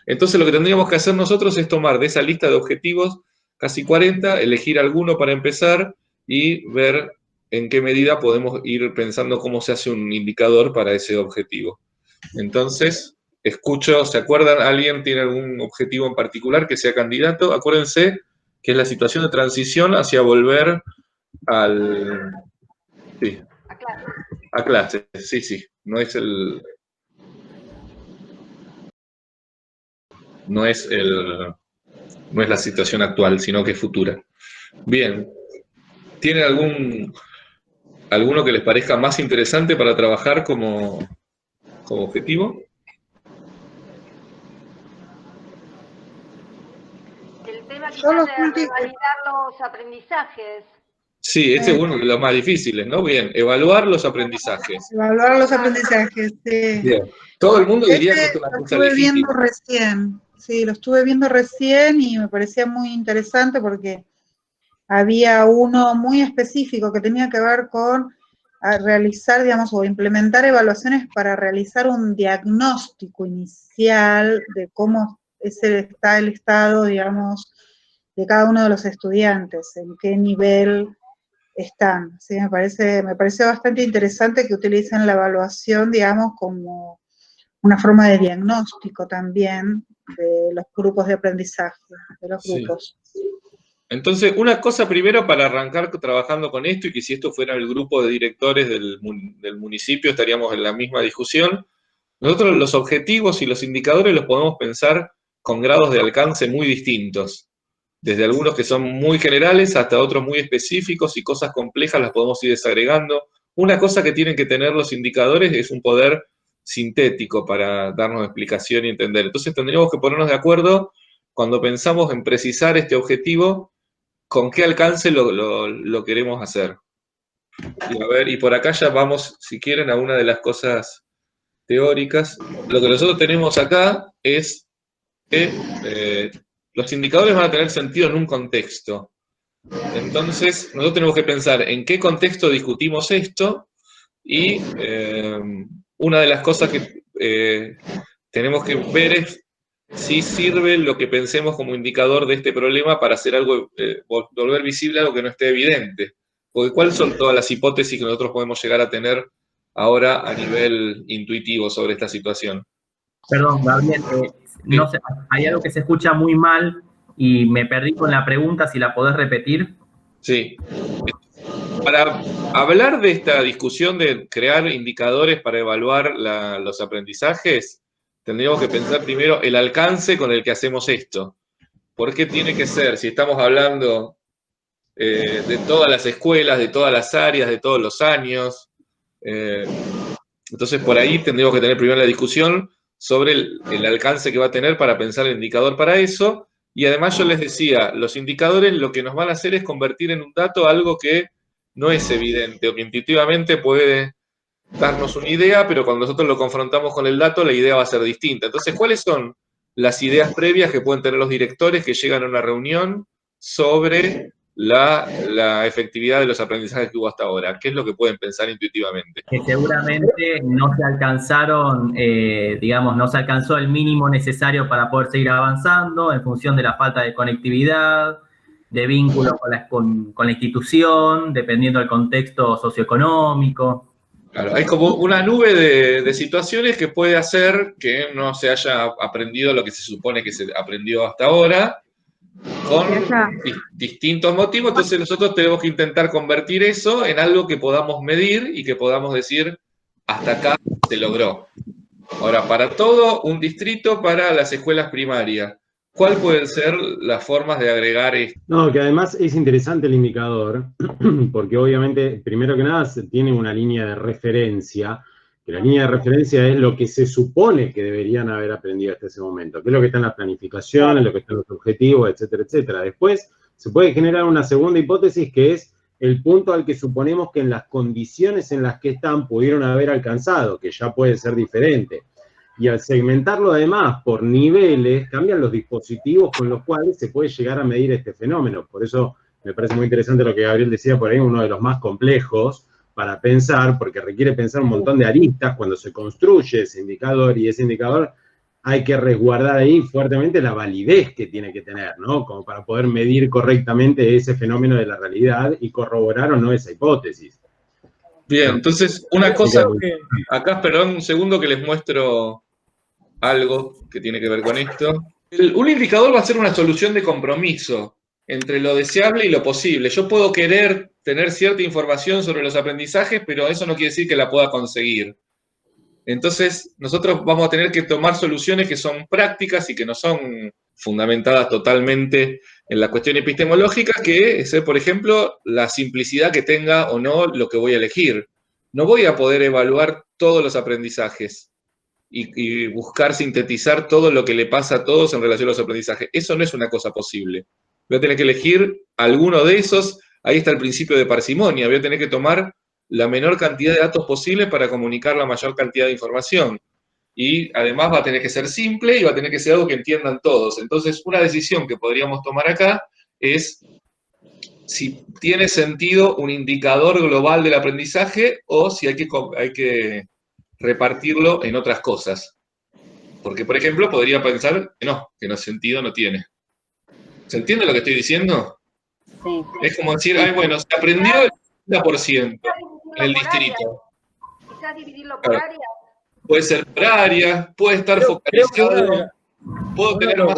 Entonces lo que tendríamos que hacer nosotros es tomar de esa lista de objetivos, casi 40, elegir alguno para empezar y ver en qué medida podemos ir pensando cómo se hace un indicador para ese objetivo. Entonces, escucho, ¿se acuerdan? ¿Alguien tiene algún objetivo en particular que sea candidato? Acuérdense que es la situación de transición hacia volver al... Sí, a clases, sí, sí. No es el... No es el... No es la situación actual, sino que es futura. Bien. ¿Tienen alguno que les parezca más interesante para trabajar como objetivo? El tema Yo quizás los de revalidar los aprendizajes. Sí, este es uno de los más difíciles, ¿no? Bien, evaluar los aprendizajes. Evaluar los aprendizajes, sí. Bien. Todo el mundo diría que esto es una Lo cosa estuve difícil. viendo recién, sí, lo estuve viendo recién y me parecía muy interesante porque había uno muy específico que tenía que ver con realizar, digamos, o implementar evaluaciones para realizar un diagnóstico inicial de cómo está el estado, digamos, de cada uno de los estudiantes, en qué nivel están. ¿Sí? Me parece bastante interesante que utilicen la evaluación, digamos, como una forma de diagnóstico también de los grupos de aprendizaje, de los grupos. Entonces, una cosa primero para arrancar trabajando con esto, y que si esto fuera el grupo de directores del municipio estaríamos en la misma discusión, nosotros los objetivos y los indicadores los podemos pensar con grados de alcance muy distintos. Desde algunos que son muy generales hasta otros muy específicos, y cosas complejas las podemos ir desagregando. Una cosa que tienen que tener los indicadores es un poder sintético para darnos explicación y entender. Entonces tendríamos que ponernos de acuerdo cuando pensamos en precisar este objetivo, con qué alcance lo queremos hacer. Y a ver, y por acá ya vamos, si quieren, a una de las cosas teóricas. Lo que nosotros tenemos acá es que los indicadores van a tener sentido en un contexto. Entonces, nosotros tenemos que pensar en qué contexto discutimos esto, y una de las cosas que tenemos que ver es si sirve lo que pensemos como indicador de este problema para hacer algo, volver visible algo que no esté evidente. Porque ¿cuáles son todas las hipótesis que nosotros podemos llegar a tener ahora a nivel intuitivo sobre esta situación? Perdón, Gabriel, no sé, hay algo que se escucha muy mal y me perdí con la pregunta, si la podés repetir. Sí. Para hablar de esta discusión de crear indicadores para evaluar los aprendizajes, tendríamos que pensar primero el alcance con el que hacemos esto. ¿Por qué tiene que ser? Si estamos hablando de todas las escuelas, de todas las áreas, de todos los años. Entonces, por ahí tendríamos que tener primero la discusión sobre el alcance que va a tener para pensar el indicador para eso. Y además yo les decía, los indicadores lo que nos van a hacer es convertir en un dato algo que no es evidente o que intuitivamente puede darnos una idea, pero cuando nosotros lo confrontamos con el dato, la idea va a ser distinta. Entonces, ¿cuáles son las ideas previas que pueden tener los directores que llegan a una reunión sobre la efectividad de los aprendizajes que hubo hasta ahora? ¿Qué es lo que pueden pensar intuitivamente? Que seguramente no se alcanzaron, digamos, no se alcanzó el mínimo necesario para poder seguir avanzando en función de la falta de conectividad, de vínculo con la institución, dependiendo del contexto socioeconómico. Claro, hay como una nube de situaciones que puede hacer que no se haya aprendido lo que se supone que se aprendió hasta ahora, con distintos motivos. Entonces nosotros tenemos que intentar convertir eso en algo que podamos medir y que podamos decir, hasta acá se logró. Ahora, para todo un distrito, para las escuelas primarias, ¿cuál pueden ser las formas de agregar esto? No, que además es interesante el indicador, porque obviamente, primero que nada, se tiene una línea de referencia, que la línea de referencia es lo que se supone que deberían haber aprendido hasta ese momento, que es lo que está en la planificación, en lo que están los objetivos, etcétera, etcétera. Después se puede generar una segunda hipótesis, que es el punto al que suponemos que en las condiciones en las que están pudieron haber alcanzado, que ya puede ser diferente. Y al segmentarlo además por niveles, cambian los dispositivos con los cuales se puede llegar a medir este fenómeno. Por eso me parece muy interesante lo que Gabriel decía por ahí, uno de los más complejos para pensar, porque requiere pensar un montón de aristas cuando se construye ese indicador, y ese indicador hay que resguardar ahí fuertemente la validez que tiene que tener, ¿no? Como para poder medir correctamente ese fenómeno de la realidad y corroborar o no esa hipótesis. Bien, entonces, una cosa, acá, perdón, un segundo que les muestro algo que tiene que ver con esto. Un indicador va a ser una solución de compromiso entre lo deseable y lo posible. Yo puedo querer tener cierta información sobre los aprendizajes, pero eso no quiere decir que la pueda conseguir. Entonces, nosotros vamos a tener que tomar soluciones que son prácticas y que no son fundamentadas totalmente en la cuestión epistemológica, que es, por ejemplo, la simplicidad que tenga o no lo que voy a elegir. No voy a poder evaluar todos los aprendizajes y buscar sintetizar todo lo que le pasa a todos en relación a los aprendizajes. Eso no es una cosa posible. Voy a tener que elegir alguno de esos. Ahí está el principio de parsimonia. Voy a tener que tomar la menor cantidad de datos posible para comunicar la mayor cantidad de información. Y además va a tener que ser simple y va a tener que ser algo que entiendan todos. Entonces, una decisión que podríamos tomar acá es si tiene sentido un indicador global del aprendizaje o si hay que repartirlo en otras cosas. Porque, por ejemplo, podría pensar que no sentido no tiene. ¿Se entiende lo que estoy diciendo? Sí. Es como decir, ay, bueno, se aprendió el 50% en el distrito. Quizás dividirlo por áreas. Puede ser por área, puede estar focalizado. Puedo tener más.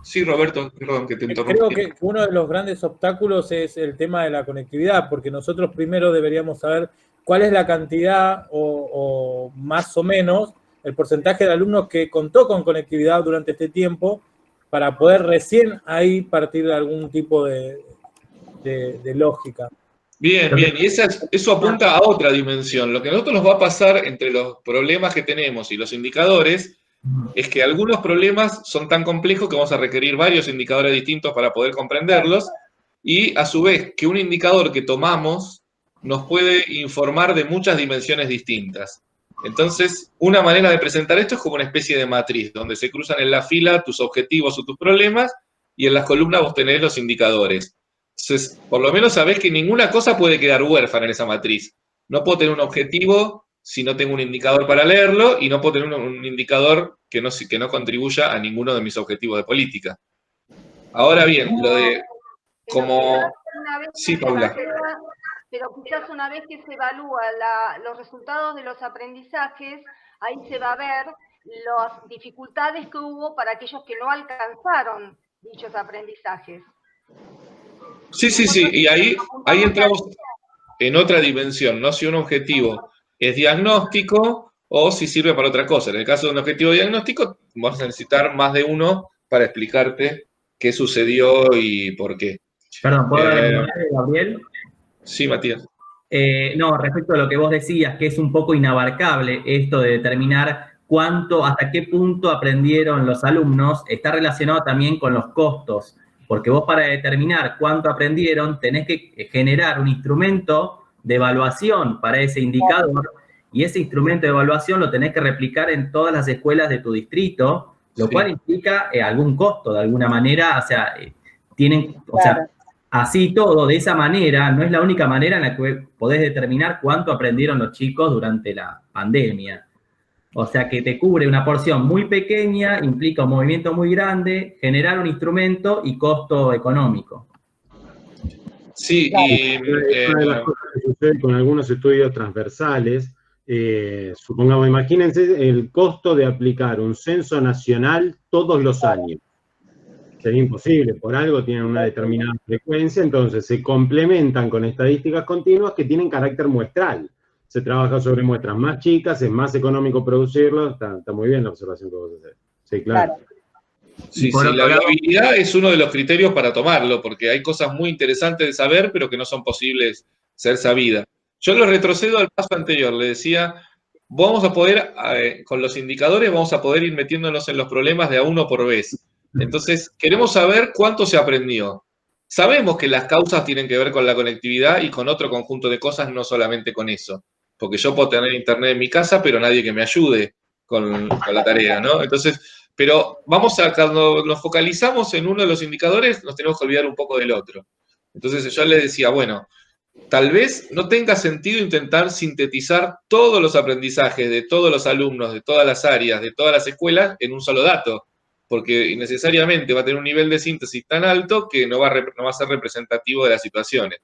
Sí, Roberto, perdón que te interrumpí. Creo que uno de los grandes obstáculos es el tema de la conectividad, porque nosotros primero deberíamos saber cuál es la cantidad o más o menos el porcentaje de alumnos que contó con conectividad durante este tiempo para poder recién ahí partir de algún tipo de lógica. Bien, bien, y eso apunta a otra dimensión. Lo que a nosotros nos va a pasar entre los problemas que tenemos y los indicadores es que algunos problemas son tan complejos que vamos a requerir varios indicadores distintos para poder comprenderlos, y a su vez que un indicador que tomamos nos puede informar de muchas dimensiones distintas. Entonces, una manera de presentar esto es como una especie de matriz, donde se cruzan en la fila tus objetivos o tus problemas, y en las columnas vos tenés los indicadores. Entonces, por lo menos sabés que ninguna cosa puede quedar huérfana en esa matriz. No puedo tener un objetivo si no tengo un indicador para leerlo, y no puedo tener un indicador que no contribuya a ninguno de mis objetivos de política. Ahora bien, lo de como... Sí, Paula. Pero quizás una vez que se evalúa los resultados de los aprendizajes, ahí se va a ver las dificultades que hubo para aquellos que no alcanzaron dichos aprendizajes. Sí, sí, sí, y ahí entramos en otra dimensión, ¿no? Si un objetivo es diagnóstico o si sirve para otra cosa. En el caso de un objetivo diagnóstico, vamos a necesitar más de uno para explicarte qué sucedió y por qué. Perdón, ¿puedo hablar, Gabriel? Sí, Matías. No, respecto a lo que vos decías, que es un poco inabarcable esto de determinar hasta qué punto aprendieron los alumnos, está relacionado también con los costos, porque vos para determinar cuánto aprendieron tenés que generar un instrumento de evaluación para ese indicador, y ese instrumento de evaluación lo tenés que replicar en todas las escuelas de tu distrito, lo cual implica algún costo de alguna manera, o sea, así todo, de esa manera, no es la única manera en la que podés determinar cuánto aprendieron los chicos durante la pandemia. O sea, que te cubre una porción muy pequeña, implica un movimiento muy grande, generar un instrumento y costo económico. Sí, y... una de las cosas que sucede con algunos estudios transversales, supongamos, imagínense el costo de aplicar un censo nacional todos los años. Sería imposible, por algo tienen una determinada frecuencia, entonces se complementan con estadísticas continuas que tienen carácter muestral. Se trabaja sobre muestras más chicas, es más económico producirlo, está muy bien la observación que vos haces. Sí, claro. Sí, la viabilidad es uno de los criterios para tomarlo, porque hay cosas muy interesantes de saber, pero que no son posibles ser sabidas. Yo lo retrocedo al paso anterior, le decía, vamos a poder, con los indicadores, vamos a poder ir metiéndonos en los problemas de a uno por vez. Entonces, queremos saber cuánto se aprendió. Sabemos que las causas tienen que ver con la conectividad y con otro conjunto de cosas, no solamente con eso. Porque yo puedo tener internet en mi casa, pero nadie que me ayude con la tarea, ¿no? Entonces, pero cuando nos focalizamos en uno de los indicadores, nos tenemos que olvidar un poco del otro. Entonces yo les decía, bueno, tal vez no tenga sentido intentar sintetizar todos los aprendizajes de todos los alumnos, de todas las áreas, de todas las escuelas en un solo dato, porque necesariamente va a tener un nivel de síntesis tan alto que no va a ser representativo de las situaciones.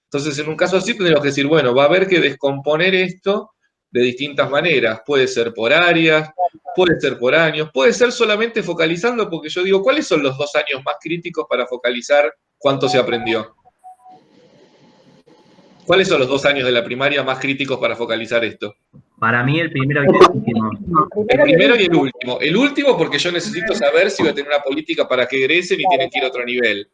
Entonces, en un caso así tendríamos que decir, bueno, va a haber que descomponer esto de distintas maneras. Puede ser por áreas, puede ser por años, puede ser solamente focalizando, porque yo digo, ¿cuáles son los 2 años más críticos para focalizar cuánto se aprendió? ¿Cuáles son los 2 años de la primaria más críticos para focalizar esto? Para mí el primero y el último. El primero y el último. El último porque yo necesito saber si voy a tener una política para que egresen y tienen que ir a otro nivel.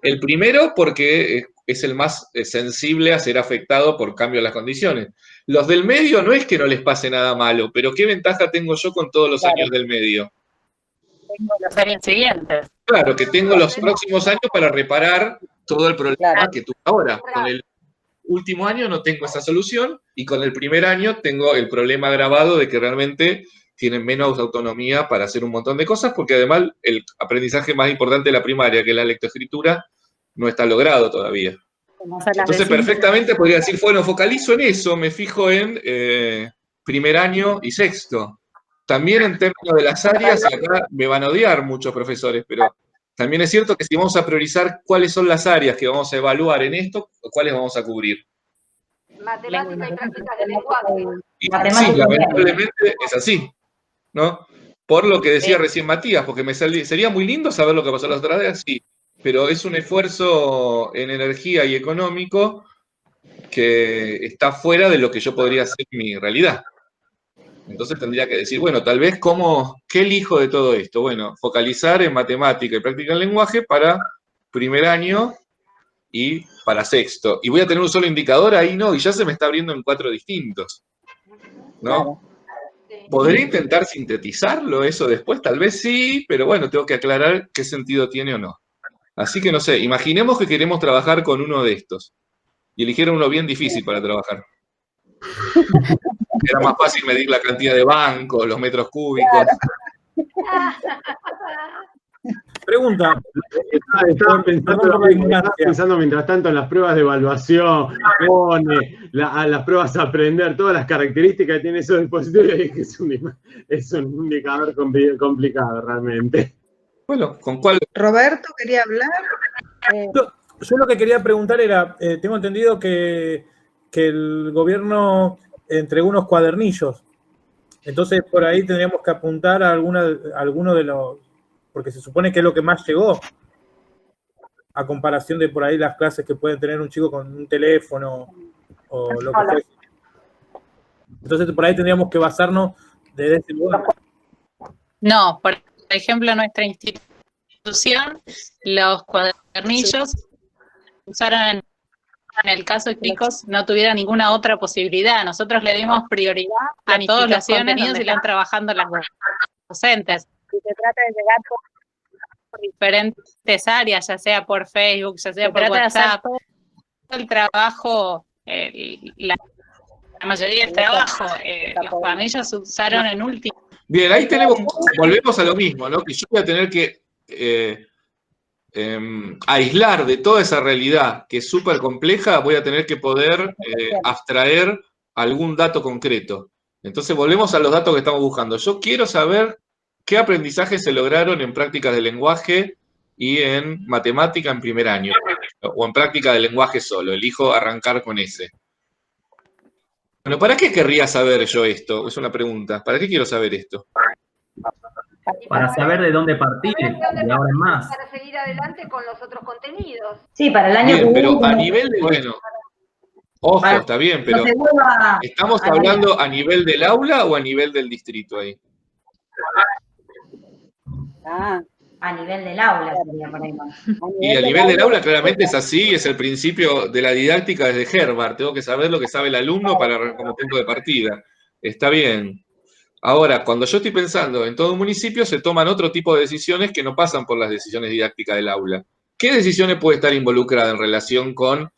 El primero porque es el más sensible a ser afectado por cambio de las condiciones. Los del medio no es que no les pase nada malo, pero ¿qué ventaja tengo yo con todos los años del medio? Tengo los años siguientes. Claro, que tengo los próximos años para reparar todo el problema que tuve ahora. Con el último año no tengo esa solución y con el primer año tengo el problema agravado de que realmente tienen menos autonomía para hacer un montón de cosas, porque además el aprendizaje más importante de la primaria, que es la lectoescritura, no está logrado todavía. Entonces, perfectamente podría decir, bueno, focalizo en eso, me fijo en primer año y sexto. También en términos de las áreas, y acá me van a odiar muchos profesores, pero también es cierto que si vamos a priorizar cuáles son las áreas que vamos a evaluar en esto, cuáles vamos a cubrir. Matemática y prácticas de lenguaje. Y sí, lamentablemente es así, ¿no? Por lo que decía recién Matías, porque sería muy lindo saber lo que pasó las otras días, sí, pero es un esfuerzo en energía y económico que está fuera de lo que yo podría hacer en mi realidad. Entonces tendría que decir, bueno, tal vez ¿qué elijo de todo esto? Bueno, focalizar en matemática y práctica del lenguaje para primer año y para sexto. ¿Y voy a tener un solo indicador? Ahí no, y ya se me está abriendo en 4 distintos, ¿no? ¿Podré intentar sintetizarlo eso después? Tal vez sí, pero bueno, tengo que aclarar qué sentido tiene o no. Así que no sé, imaginemos que queremos trabajar con uno de estos. Y eligieron uno bien difícil para trabajar. Era más fácil medir la cantidad de bancos, los metros cúbicos. Pregunta. Estaba pensando mientras tanto en las pruebas de evaluación, a las pruebas a aprender, todas las características que tiene esos dispositivos, y que es un indicador complicado realmente. Bueno, ¿con cuál? Roberto quería hablar. Yo lo que quería preguntar era, tengo entendido que el gobierno entregó unos cuadernillos. Entonces, por ahí tendríamos que apuntar a alguno de los... Porque se supone que es lo que más llegó, a comparación de por ahí las clases que puede tener un chico con un teléfono o lo que sea. Entonces, por ahí tendríamos que basarnos desde ese lugar. No, por ejemplo, nuestra institución, los cuadernillos usaron en el caso de chicos no tuvieran ninguna otra posibilidad. Nosotros le dimos prioridad a todos los contenidos y lo han trabajando las docentes. Y se trata de llegar por diferentes áreas, ya sea por Facebook, ya sea por WhatsApp. Todo el trabajo, la mayoría del trabajo, los cuadernillos se usaron en último. Bien, ahí volvemos a lo mismo, ¿no? Que yo voy a tener que aislar de toda esa realidad que es súper compleja, voy a tener que poder abstraer algún dato concreto. Entonces volvemos a los datos que estamos buscando. Yo quiero saber qué aprendizajes se lograron en prácticas de lenguaje y en matemática en primer año, o en práctica de lenguaje solo. Elijo arrancar con ese. Bueno, ¿para qué querría saber yo esto? Es una pregunta. ¿Para qué quiero saber esto? Para saber de dónde partir, de ahora en más. Para seguir adelante con los otros contenidos. Sí, para el año bien, pero a nivel de, bueno, ojo, está bien, pero ¿estamos hablando a nivel del aula o a nivel del distrito ahí? A nivel del aula sería por ahí más. Y a nivel del aula claramente es así, es el principio de la didáctica desde Herbart. Tengo que saber lo que sabe el alumno como punto de partida. Está bien. Ahora, cuando yo estoy pensando en todo un municipio, se toman otro tipo de decisiones que no pasan por las decisiones didácticas del aula. ¿Qué decisiones puede estar involucrada en relación con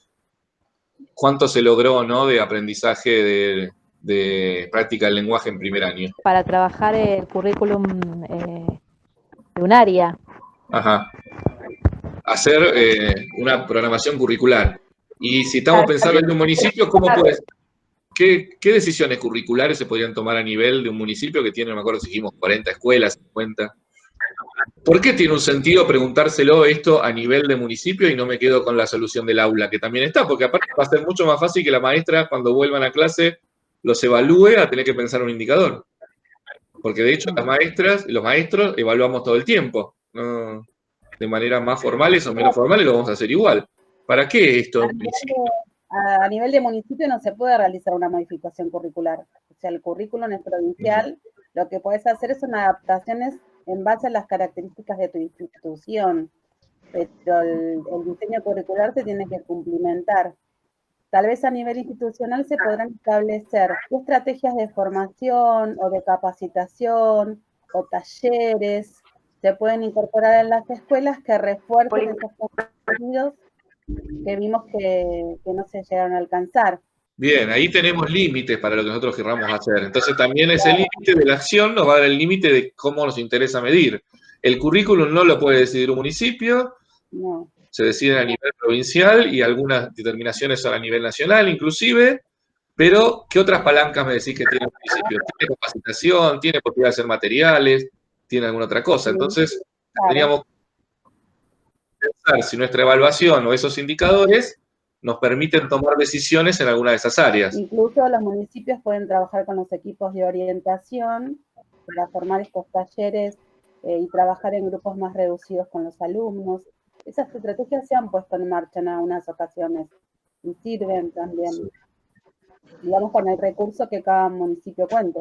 cuánto se logró, ¿no?, de aprendizaje de práctica del lenguaje en primer año? Para trabajar el currículum de un área. Ajá. Hacer una programación curricular. Y si estamos pensando en un municipio, ¿cómo puede ¿Qué decisiones curriculares se podrían tomar a nivel de un municipio que tiene, no me acuerdo si dijimos 40 escuelas, 50? ¿Por qué tiene un sentido preguntárselo esto a nivel de municipio y no me quedo con la solución del aula, que también está? Porque aparte va a ser mucho más fácil que la maestra, cuando vuelvan a clase, los evalúe a tener que pensar un indicador. Porque de hecho las maestras y los maestros evaluamos todo el tiempo, ¿no? De maneras más formales o menos formales lo vamos a hacer igual. ¿Para qué esto en principio? A nivel de municipio no se puede realizar una modificación curricular. O sea, el currículum es provincial, lo que puedes hacer son adaptaciones en base a las características de tu institución, pero el diseño curricular se tiene que cumplimentar. Tal vez a nivel institucional se podrán establecer estrategias de formación o de capacitación o talleres se pueden incorporar en las escuelas que refuercen esos contenidos que vimos que no se llegaron a alcanzar. Bien, ahí tenemos límites para lo que nosotros querramos hacer. Entonces también ese límite de la acción nos va a dar el límite de cómo nos interesa medir. El currículum no lo puede decidir un municipio, no. Se decide a nivel provincial y algunas determinaciones son a nivel nacional inclusive, pero ¿qué otras palancas me decís que tiene un municipio? ¿Tiene capacitación? ¿Tiene posibilidad de hacer materiales? ¿Tiene alguna otra cosa? Entonces, tendríamos que pensar si nuestra evaluación o esos indicadores nos permiten tomar decisiones en alguna de esas áreas. Incluso los municipios pueden trabajar con los equipos de orientación para formar estos talleres y trabajar en grupos más reducidos con los alumnos. Esas estrategias se han puesto en marcha en algunas ocasiones y sirven también, digamos, con el recurso que cada municipio cuente.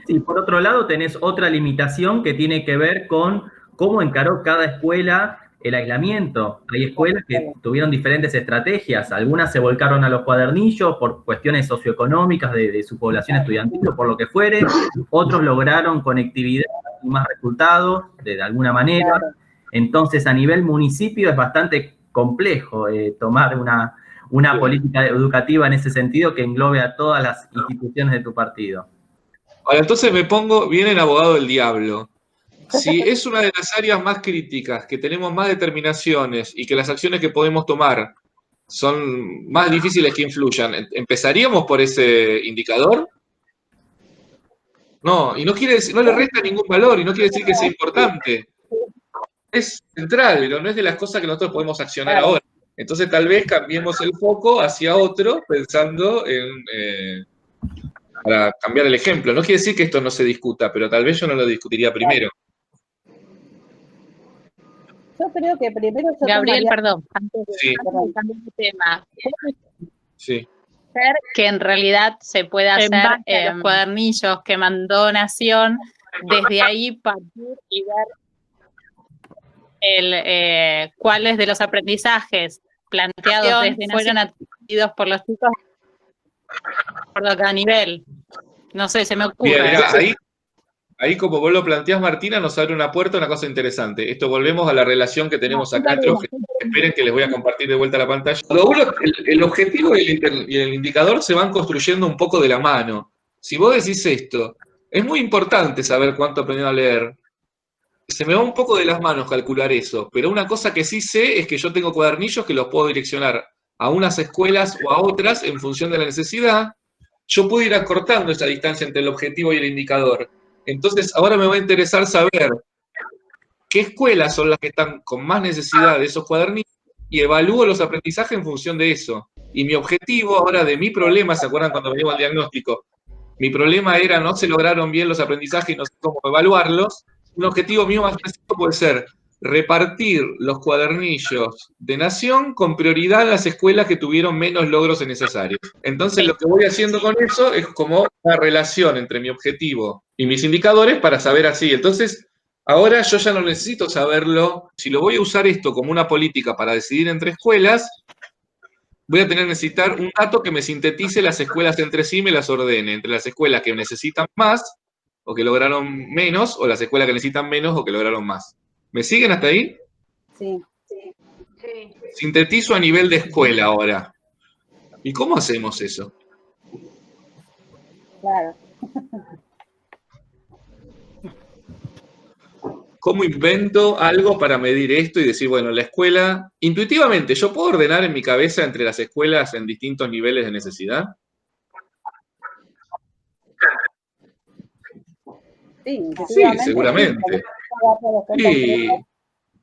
Sí, por otro lado tenés otra limitación que tiene que ver con cómo encaró cada escuela el aislamiento. Hay escuelas que tuvieron diferentes estrategias, algunas se volcaron a los cuadernillos por cuestiones socioeconómicas de su población estudiantil o por lo que fuere, otros lograron conectividad y más resultados de alguna manera. Entonces, a nivel municipio es bastante complejo tomar una política educativa en ese sentido que englobe a todas las instituciones de tu partido. Ahora, entonces viene el abogado del diablo. Si es una de las áreas más críticas, que tenemos más determinaciones y que las acciones que podemos tomar son más difíciles que influyan, ¿empezaríamos por ese indicador? No, y no quiere decir, no le resta ningún valor y no quiere decir que sea importante. Es central, pero no es de las cosas que nosotros podemos accionar ahora. Entonces tal vez cambiemos el foco hacia otro pensando en, para cambiar el ejemplo. No quiere decir que esto no se discuta, pero tal vez yo no lo discutiría primero. Yo creo que primero... Gabriel, perdón, antes de cambiar de tema. Sí. Que en realidad se puede hacer los cuadernillos que mandó Nación, desde ahí partir y ver cuáles de los aprendizajes planteados fueron adquiridos por los chicos por cada nivel. No sé, se me ocurre. Bien, mirá, ahí como vos lo planteás, Martina, nos abre una puerta, una cosa interesante. Esto volvemos a la relación que tenemos acá entre objetivos. Esperen que les voy a compartir de vuelta la pantalla. El objetivo y el indicador se van construyendo un poco de la mano. Si vos decís esto, es muy importante saber cuánto aprendieron a leer. Se me va un poco de las manos calcular eso, pero una cosa que sí sé es que yo tengo cuadernillos que los puedo direccionar a unas escuelas o a otras en función de la necesidad. Yo puedo ir acortando esa distancia entre el objetivo y el indicador. Entonces, ahora me va a interesar saber qué escuelas son las que están con más necesidad de esos cuadernillos y evalúo los aprendizajes en función de eso. Y mi objetivo ahora de mi problema, ¿se acuerdan cuando veníamos al diagnóstico? Mi problema era no se lograron bien los aprendizajes y no sé cómo evaluarlos. Un objetivo mío más específico puede ser repartir los cuadernillos de Nación con prioridad a las escuelas que tuvieron menos logros en esas áreas. Entonces, lo que voy haciendo con eso es como una relación entre mi objetivo y mis indicadores para saber así. Entonces, ahora yo ya no necesito saberlo. Si lo voy a usar esto como una política para decidir entre escuelas, voy a tener que necesitar un dato que me sintetice las escuelas entre sí y me las ordene. Entre las escuelas que necesitan más o que lograron menos, o las escuelas que necesitan menos o que lograron más. ¿Me siguen hasta ahí? Sí. Sintetizo a nivel de escuela ahora. ¿Y cómo hacemos eso? Claro. ¿Cómo invento algo para medir esto y decir, bueno, la escuela, intuitivamente, ¿yo puedo ordenar en mi cabeza entre las escuelas en distintos niveles de necesidad? Sí, Sí, seguramente.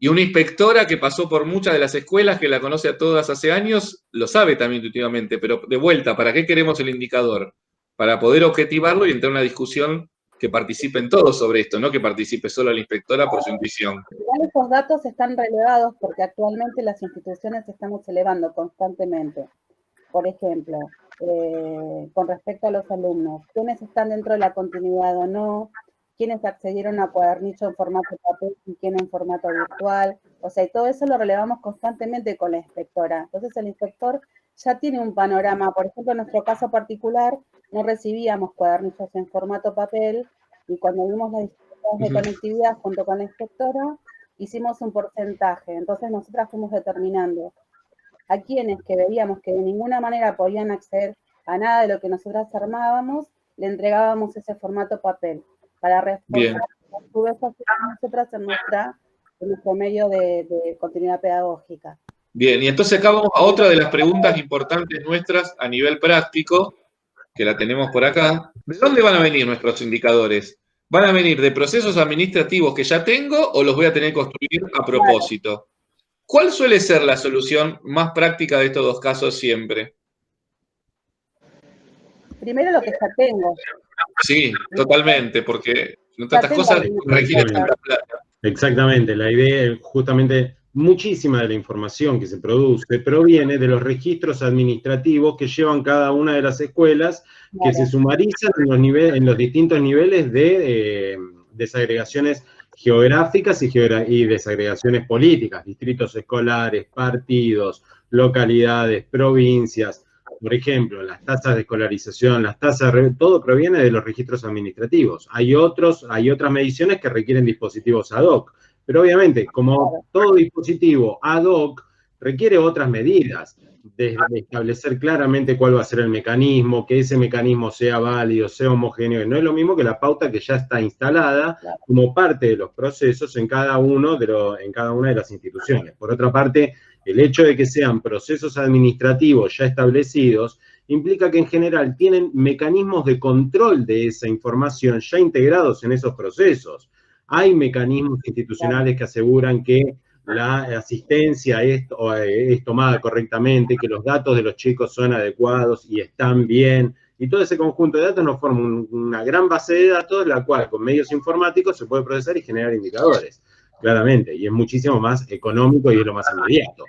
Y una inspectora que pasó por muchas de las escuelas, que la conoce a todas hace años, lo sabe también intuitivamente, pero de vuelta, ¿para qué queremos el indicador? Para poder objetivarlo y entrar en una discusión que participen todos sobre esto, no que participe solo la inspectora por su intuición. Igual estos datos están relevados porque actualmente las instituciones estamos elevando constantemente. Por ejemplo, con respecto a los alumnos, quiénes están dentro de la continuidad o no, quiénes accedieron a cuadernillo en formato papel y quién en formato virtual. O sea, y todo eso lo relevamos constantemente con la inspectora. Entonces el inspector ya tiene un panorama. Por ejemplo, en nuestro caso particular, no recibíamos cuadernillos en formato papel y cuando vimos las dificultades de conectividad junto con la inspectora, hicimos un porcentaje. Entonces nosotras fuimos determinando a quienes que veíamos que de ninguna manera podían acceder a nada de lo que nosotras armábamos, le entregábamos ese formato papel para reforzar nosotras en nuestro medio de continuidad pedagógica. Bien, y entonces acá vamos a otra de las preguntas importantes nuestras a nivel práctico, que la tenemos por acá. ¿De dónde van a venir nuestros indicadores? ¿Van a venir de procesos administrativos que ya tengo o los voy a tener que construir a propósito? ¿Cuál suele ser la solución más práctica de estos dos casos siempre? Primero lo que ya tengo. Sí, totalmente, porque tantas cosas requieren tanta plata. Exactamente, la idea es justamente muchísima de la información que se produce proviene de los registros administrativos que llevan cada una de las escuelas, que se sumarizan en los distintos niveles de desagregaciones geográficas y desagregaciones políticas, distritos escolares, partidos, localidades, provincias. Por ejemplo, las tasas de escolarización, todo proviene de los registros administrativos. Hay otras mediciones que requieren dispositivos ad hoc, pero obviamente, como todo dispositivo ad hoc requiere otras medidas, de establecer claramente cuál va a ser el mecanismo, que ese mecanismo sea válido, sea homogéneo, no es lo mismo que la pauta que ya está instalada como parte de los procesos en cada una de las instituciones. Por otra parte, el hecho de que sean procesos administrativos ya establecidos implica que en general tienen mecanismos de control de esa información ya integrados en esos procesos. Hay mecanismos institucionales que aseguran que la asistencia es tomada correctamente, que los datos de los chicos son adecuados y están bien, y todo ese conjunto de datos nos forma una gran base de datos, la cual con medios informáticos se puede procesar y generar indicadores, claramente, y es muchísimo más económico y es lo más inmediato.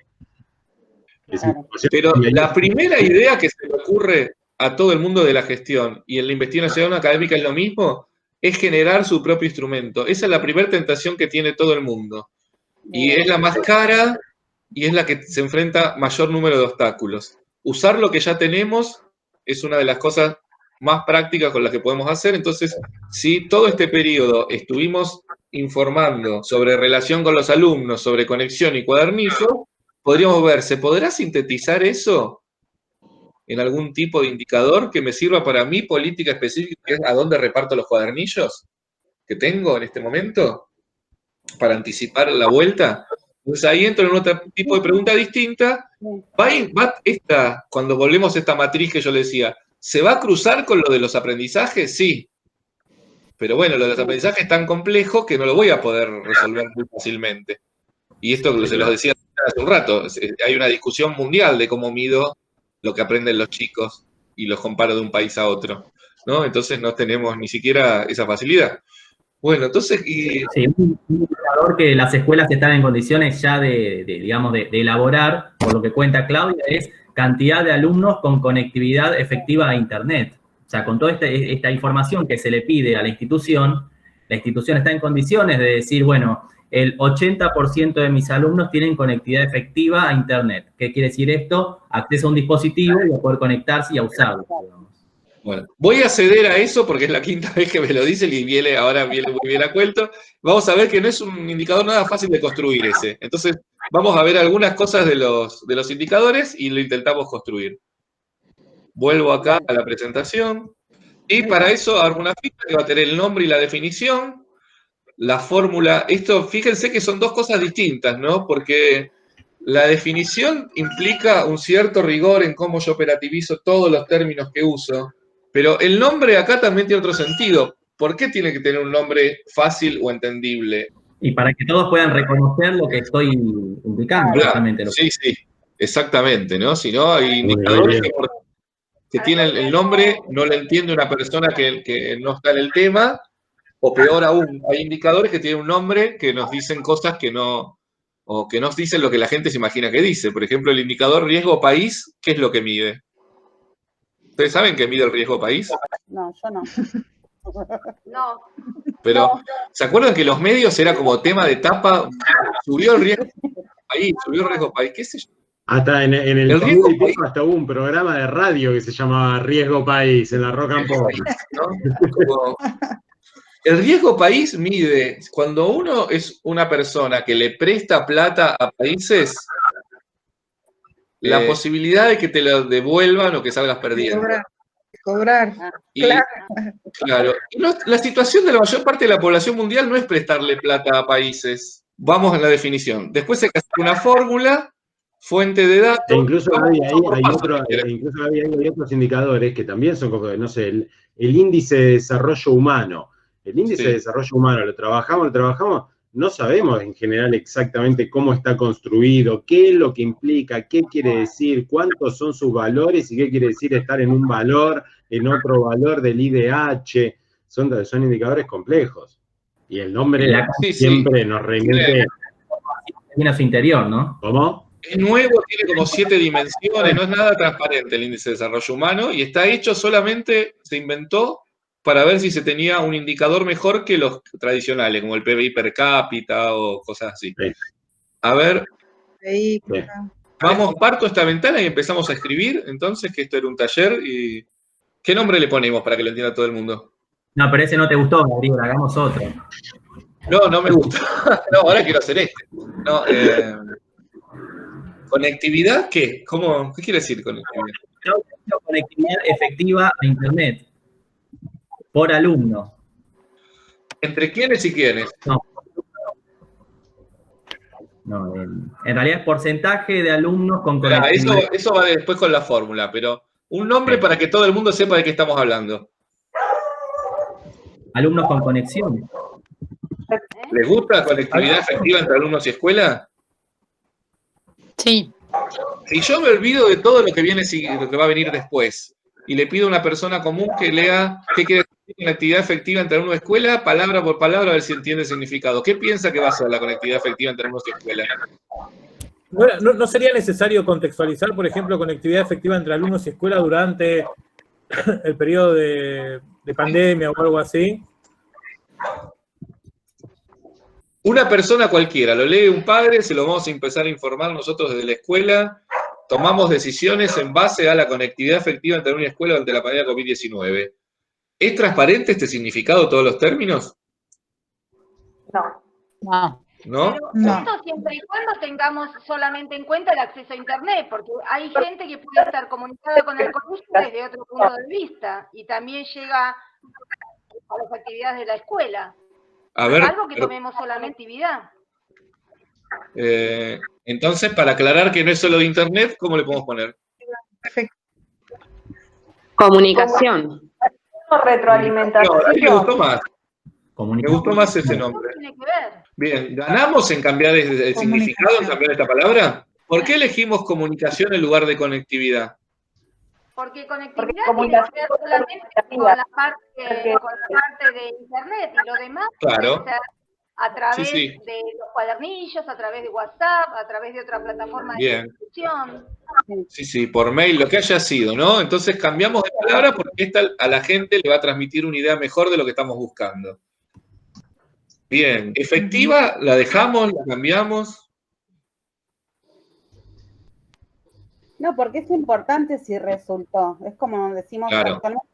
Pero la primera idea que se le ocurre a todo el mundo de la gestión, y en la investigación académica es lo mismo, es generar su propio instrumento. Esa es la primera tentación que tiene todo el mundo. Y es la más cara y es la que se enfrenta mayor número de obstáculos. Usar lo que ya tenemos es una de las cosas más prácticas con las que podemos hacer. Entonces, si todo este periodo estuvimos informando sobre relación con los alumnos, sobre conexión y cuadernillo, podríamos ver, ¿se podrá sintetizar eso en algún tipo de indicador que me sirva para mi política específica, que es a dónde reparto los cuadernillos que tengo en este momento? Para anticipar la vuelta. Entonces ahí entro en otro tipo de pregunta distinta. Cuando volvemos a esta matriz que yo le decía, ¿se va a cruzar con lo de los aprendizajes? Sí. Pero bueno, lo de los aprendizajes es tan complejo que no lo voy a poder resolver muy fácilmente. Y esto se los decía hace un rato, hay una discusión mundial de cómo mido lo que aprenden los chicos y los comparo de un país a otro, ¿no? Entonces no tenemos ni siquiera esa facilidad. Bueno, entonces... Sí, un indicador que las escuelas están en condiciones ya de elaborar, por lo que cuenta Claudia, es cantidad de alumnos con conectividad efectiva a Internet. O sea, con toda esta información que se le pide a la institución está en condiciones de decir, bueno, el 80% de mis alumnos tienen conectividad efectiva a Internet. ¿Qué quiere decir esto? Acceso a un dispositivo y a poder conectarse y a usarlo. Bueno, voy a ceder a eso porque es la quinta vez que me lo dice y ahora viene muy bien a cuento. Vamos a ver que no es un indicador nada fácil de construir ese. Entonces, vamos a ver algunas cosas de los indicadores y lo intentamos construir. Vuelvo acá a la presentación. Y para eso hago una ficha que va a tener el nombre y la definición. la fórmula, esto, fíjense que son dos cosas distintas, ¿no? Porque la definición implica un cierto rigor en cómo yo operativizo todos los términos que uso, pero el nombre acá también tiene otro sentido. ¿Por qué tiene que tener un nombre fácil o entendible? Y para que todos puedan reconocer lo que estoy indicando. Claro, sí, sí, exactamente, ¿no? Si no, hay indicadores que tienen el nombre, no le entiende una persona que no está en el tema, o peor aún, hay indicadores que tienen un nombre que nos dicen cosas que no, o que nos dicen lo que la gente se imagina que dice. Por ejemplo, el indicador riesgo país, ¿qué es lo que mide? ¿Ustedes saben qué mide el riesgo país? No, yo no. No. Pero, ¿se acuerdan que los medios era como tema de tapa? Subió el riesgo país, subió el riesgo país, qué sé yo. Hasta en el riesgo país, hasta hubo un programa de radio que se llamaba Riesgo País, en la Rock and Pop. ¿No? El riesgo país mide, cuando uno es una persona que le presta plata a países, la posibilidad de que te lo devuelvan o que salgas perdiendo. Cobrar. Y, claro. Y la situación de la mayor parte de la población mundial no es prestarle plata a países. Vamos a la definición. Después hay que hacer una fórmula, fuente de datos. E incluso hay otros indicadores que también son como, no sé, el índice de desarrollo humano. El índice de desarrollo humano, lo trabajamos, no sabemos en general exactamente cómo está construido, qué es lo que implica, qué quiere decir, cuántos son sus valores y qué quiere decir estar en un valor, en otro valor del IDH. Son indicadores complejos. Y el nombre siempre nos remite. Tiene a su interior, ¿no? ¿Cómo? Es nuevo, tiene como 7 dimensiones, no es nada transparente el índice de desarrollo humano y está hecho solamente, se inventó para ver si se tenía un indicador mejor que los tradicionales, como el PBI per cápita o cosas así. Sí. A ver, Sí. vamos, parto esta ventana y empezamos a escribir, entonces, que esto era un taller, y ¿qué nombre le ponemos para que lo entienda todo el mundo? No, pero ese no te gustó, Gabriel, hagamos otro. No me gusta. No, ahora quiero hacer este. No, ¿conectividad qué? ¿Qué quiere decir conectividad? Conectividad efectiva a Internet. Por alumno. ¿Entre quiénes y quiénes? No, en realidad es porcentaje de alumnos con conectividad. Eso va después con la fórmula, pero un nombre para que todo el mundo sepa de qué estamos hablando. Alumnos con conexión. ¿Les gusta conectividad efectiva entre alumnos y escuela? Sí. Si yo me olvido de todo lo que viene, lo que va a venir después, y le pido a una persona común que lea qué quiere decir conectividad efectiva entre alumnos y escuela, palabra por palabra, a ver si entiende el significado. ¿Qué piensa que va a ser la conectividad efectiva entre alumnos y escuela? ¿No sería necesario contextualizar, por ejemplo, conectividad efectiva entre alumnos y escuela durante el periodo de pandemia o algo así? Una persona cualquiera, lo lee un padre, se lo vamos a empezar a informar nosotros desde la escuela, tomamos decisiones en base a la conectividad efectiva entre una escuela durante la pandemia COVID-19. ¿Es transparente este significado de todos los términos? No. ¿No? Pero esto siempre y cuando tengamos solamente en cuenta el acceso a Internet, porque hay gente que puede estar comunicada con el colegio desde otro punto de vista y también llega a las actividades de la escuela. A ver, algo que tomemos solamente actividad. Entonces, para aclarar que no es solo de Internet, ¿cómo le podemos poner? Comunicación. Retroalimentación. No, a mí me gustó más. Me gustó más ese nombre. Tiene que ver. Bien, ¿ganamos en cambiar el significado, en cambiar esta palabra? ¿Por qué elegimos comunicación en lugar de conectividad? Porque conectividad tiene que ver solamente con la parte de Internet y lo demás Claro. puede ser a través Sí. de los cuadernillos, a través de WhatsApp, a través de otra plataforma de Bien. distribución. Sí, por mail, lo que haya sido, ¿no? Entonces cambiamos de palabra porque esta a la gente le va a transmitir una idea mejor de lo que estamos buscando. Bien, efectiva, la dejamos, la cambiamos. No, porque es importante si resultó. Es como decimos Claro. actualmente.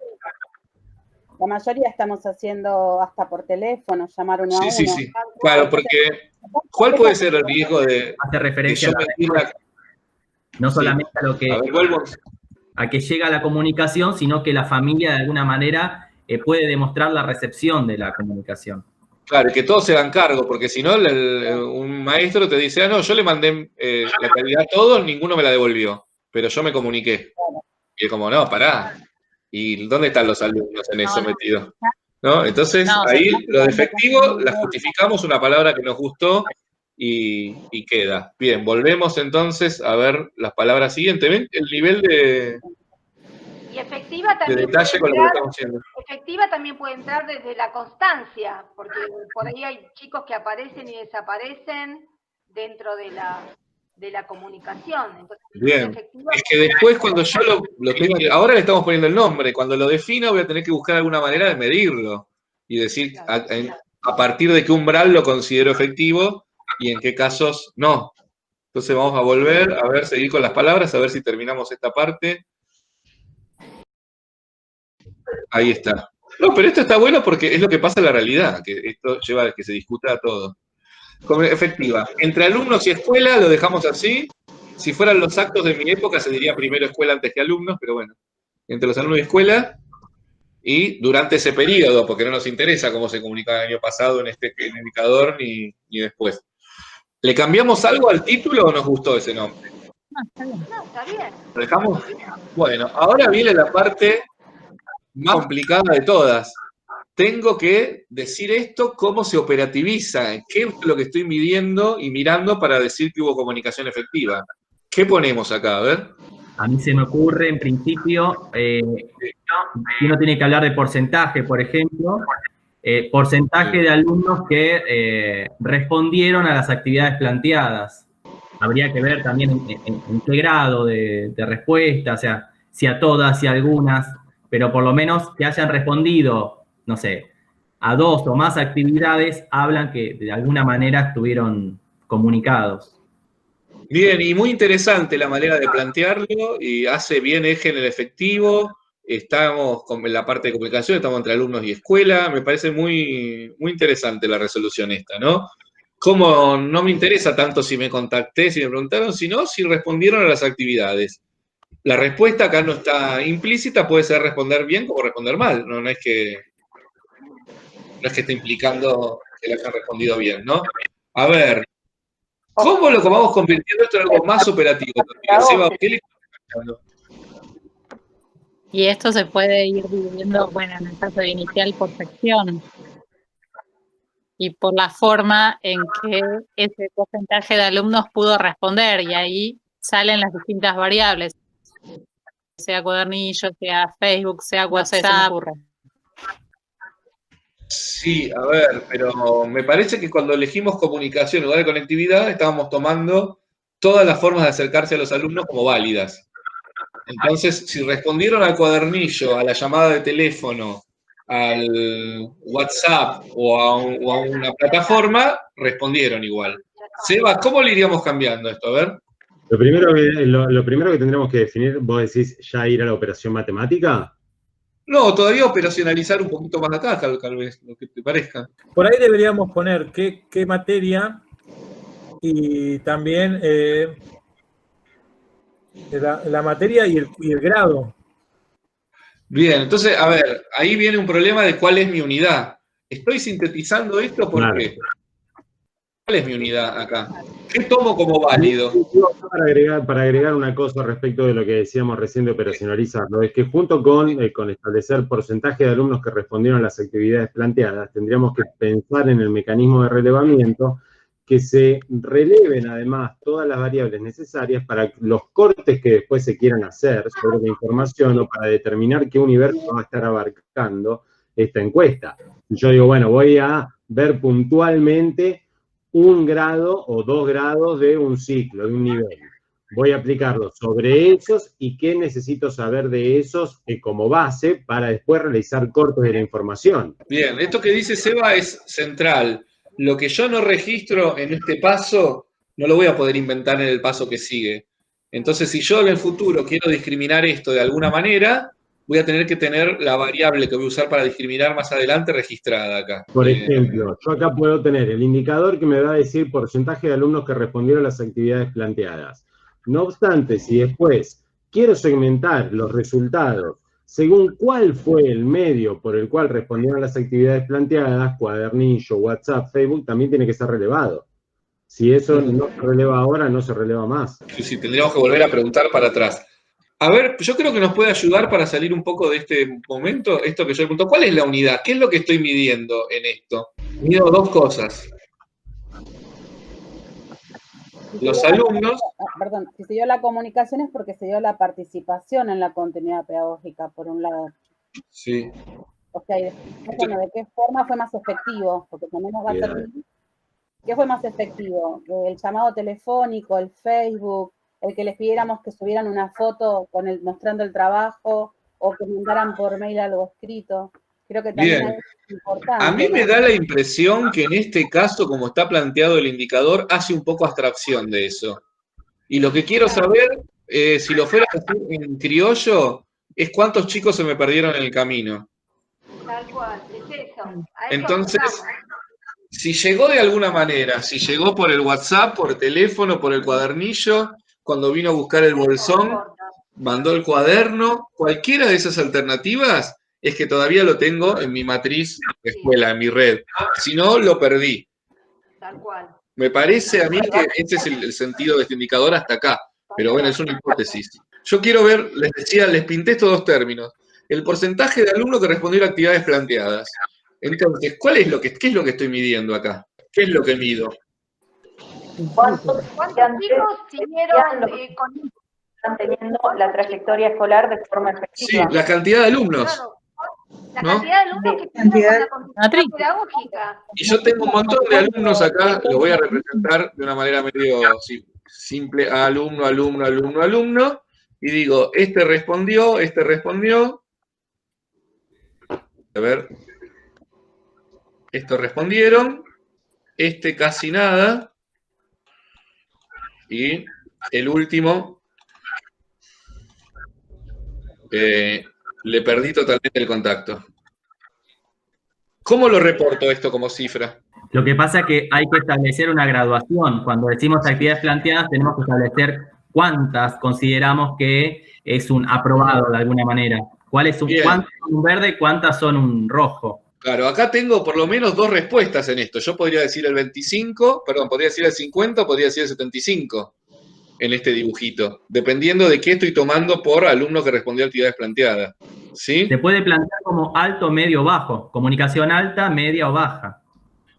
La mayoría estamos haciendo hasta por teléfono, llamar uno a uno. Sí. Claro, porque ¿cuál puede ser el riesgo de Hace referencia yo medir la... no solamente a lo que A ver, vuelvo. a que llega la comunicación, sino que la familia de alguna manera puede demostrar la recepción de la comunicación. Claro, que todos se dan cargo, porque si no, un maestro te dice, no, yo le mandé la calidad a todos, ninguno me la devolvió, pero yo me comuniqué. Y es como, no, pará. ¿Y dónde están los alumnos en eso metidos? ¿No? Entonces, ahí lo de efectivo, la justificamos, una palabra que nos gustó y queda. Bien, volvemos entonces a ver las palabras siguientes. ¿Ven el nivel de efectiva también detalle con lo que estamos haciendo? Efectiva también puede entrar desde la constancia, porque por ahí hay chicos que aparecen y desaparecen dentro de la comunicación. Entonces, bien, es que después cuando yo lo tengo, ahora le estamos poniendo el nombre, cuando lo defino voy a tener que buscar alguna manera de medirlo y decir a partir de qué umbral lo considero efectivo y en qué casos no. Entonces vamos a volver a ver, seguir con las palabras, a ver si terminamos esta parte. Ahí está. No, pero esto está bueno porque es lo que pasa en la realidad, que esto lleva a que se discuta todo. Como efectiva. Entre alumnos y escuela lo dejamos así. Si fueran los actos de mi época se diría primero escuela antes que alumnos, pero bueno. Entre los alumnos y escuela y durante ese periodo, porque no nos interesa cómo se comunicaba el año pasado en este indicador ni después. ¿Le cambiamos algo al título o nos gustó ese nombre? No, está bien. ¿Lo dejamos? Bueno, ahora viene la parte más complicada de todas. Tengo que decir esto, cómo se operativiza, qué es lo que estoy midiendo y mirando para decir que hubo comunicación efectiva. ¿Qué ponemos acá? A ver. A mí se me ocurre, en principio, uno tiene que hablar de porcentaje, por ejemplo, porcentaje de alumnos que respondieron a las actividades planteadas. Habría que ver también en qué grado de respuesta, o sea, si a todas, si a algunas, pero por lo menos que hayan respondido, no sé, a 2 o más actividades, hablan que de alguna manera estuvieron comunicados. Bien, y muy interesante la manera de plantearlo, y hace bien eje en el efectivo. Estamos en la parte de comunicación, estamos entre alumnos y escuela. Me parece muy, muy interesante la resolución esta, ¿no? Como no me interesa tanto si me contacté, si me preguntaron, sino si respondieron a las actividades. La respuesta acá no está implícita, puede ser responder bien como responder mal. No es que esté implicando que le hayan respondido bien, ¿no? A ver, ¿cómo lo vamos convirtiendo esto en algo más operativo? Seba, ¿qué le estás explicando? Y esto se puede ir dividiendo, bueno, en el caso inicial por sección y por la forma en que ese porcentaje de alumnos pudo responder, y ahí salen las distintas variables, sea cuadernillo, sea Facebook, sea WhatsApp. Sí, a ver, pero me parece que cuando elegimos comunicación en lugar de conectividad, estábamos tomando todas las formas de acercarse a los alumnos como válidas. Entonces, si respondieron al cuadernillo, a la llamada de teléfono, al WhatsApp o a una plataforma, respondieron igual. Seba, ¿cómo le iríamos cambiando esto? A ver. Lo primero que tendremos que definir, vos decís, ya ir a la operación matemática. No, todavía operacionalizar un poquito más acá, tal vez, lo que te parezca. Por ahí deberíamos poner qué materia y también la materia y el grado. Bien, entonces, a ver, ahí viene un problema de cuál es mi unidad. Estoy sintetizando esto porque ¿cuál es mi unidad acá? ¿Qué tomo como válido? Para agregar una cosa respecto de lo que decíamos recién de operacionalizarlo, es que junto con establecer porcentaje de alumnos que respondieron a las actividades planteadas, tendríamos que pensar en el mecanismo de relevamiento, que se releven además todas las variables necesarias para los cortes que después se quieran hacer sobre la información o para determinar qué universo va a estar abarcando esta encuesta. Yo digo, bueno, voy a ver puntualmente 1 grado o 2 grados de un ciclo, de un nivel. Voy a aplicarlo sobre esos y qué necesito saber de esos como base para después realizar cortes de la información. Bien, esto que dice Seba es central. Lo que yo no registro en este paso, no lo voy a poder inventar en el paso que sigue. Entonces, si yo en el futuro quiero discriminar esto de alguna manera, voy a tener que tener la variable que voy a usar para discriminar más adelante registrada acá. Por ejemplo, yo acá puedo tener el indicador que me va a decir porcentaje de alumnos que respondieron a las actividades planteadas. No obstante, si después quiero segmentar los resultados según cuál fue el medio por el cual respondieron las actividades planteadas, cuadernillo, WhatsApp, Facebook, también tiene que ser relevado. Si eso no se releva ahora, no se releva más. Sí, tendríamos que volver a preguntar para atrás. A ver, yo creo que nos puede ayudar para salir un poco de este momento, esto que yo le pregunto, ¿cuál es la unidad? ¿Qué es lo que estoy midiendo en esto? Mido dos cosas. Los alumnos... Perdón, si se dio la comunicación es porque se dio la participación en la continuidad pedagógica, por un lado. Sí. O sea, bueno, ¿de qué forma fue más efectivo? Porque también nos va a servir. ¿Qué fue más efectivo? ¿El llamado telefónico, el Facebook, el que les pidiéramos que subieran una foto mostrando el trabajo o que mandaran por mail algo escrito? Creo que también es importante. A mí me da la impresión que en este caso, como está planteado el indicador, hace un poco abstracción de eso. Y lo que quiero saber, si lo fuera a decir en criollo, es cuántos chicos se me perdieron en el camino. Tal cual, es eso. Entonces, si llegó de alguna manera, si llegó por el WhatsApp, por teléfono, por el cuadernillo, cuando vino a buscar el bolsón, mandó el cuaderno, cualquiera de esas alternativas es que todavía lo tengo en mi matriz de escuela, en mi red. Si no, lo perdí. Tal cual. Me parece a mí que ese es el sentido de este indicador hasta acá. Pero bueno, es una hipótesis. Yo quiero ver, les decía, les pinté estos dos términos. El porcentaje de alumnos que respondió a actividades planteadas. Entonces, ¿qué es lo que estoy midiendo acá? ¿Qué es lo que mido? ¿Cuántos chicos siguieron están teniendo la trayectoria escolar de forma efectiva? Sí, la cantidad de alumnos. Claro. La ¿no? cantidad de alumnos que tienen con la continuidad pedagógica. Y yo tengo un montón de alumnos acá, los voy a representar de una manera medio simple, alumno, alumno, alumno, alumno, y digo, este respondió, a ver, estos respondieron, este casi nada, y el último, le perdí totalmente el contacto. ¿Cómo lo reporto esto como cifra? Lo que pasa es que hay que establecer una graduación. Cuando decimos actividades planteadas, tenemos que establecer cuántas consideramos que es un aprobado de alguna manera. ¿Cuántas son un verde y cuántas son un rojo? Claro, acá tengo por lo menos dos respuestas en esto. Yo podría decir el 25, perdón, podría decir el 50, podría decir el 75 en este dibujito, dependiendo de qué estoy tomando por alumno que respondió a actividades planteadas. ¿Sí? Se puede plantear como alto, medio, bajo. Comunicación alta, media o baja.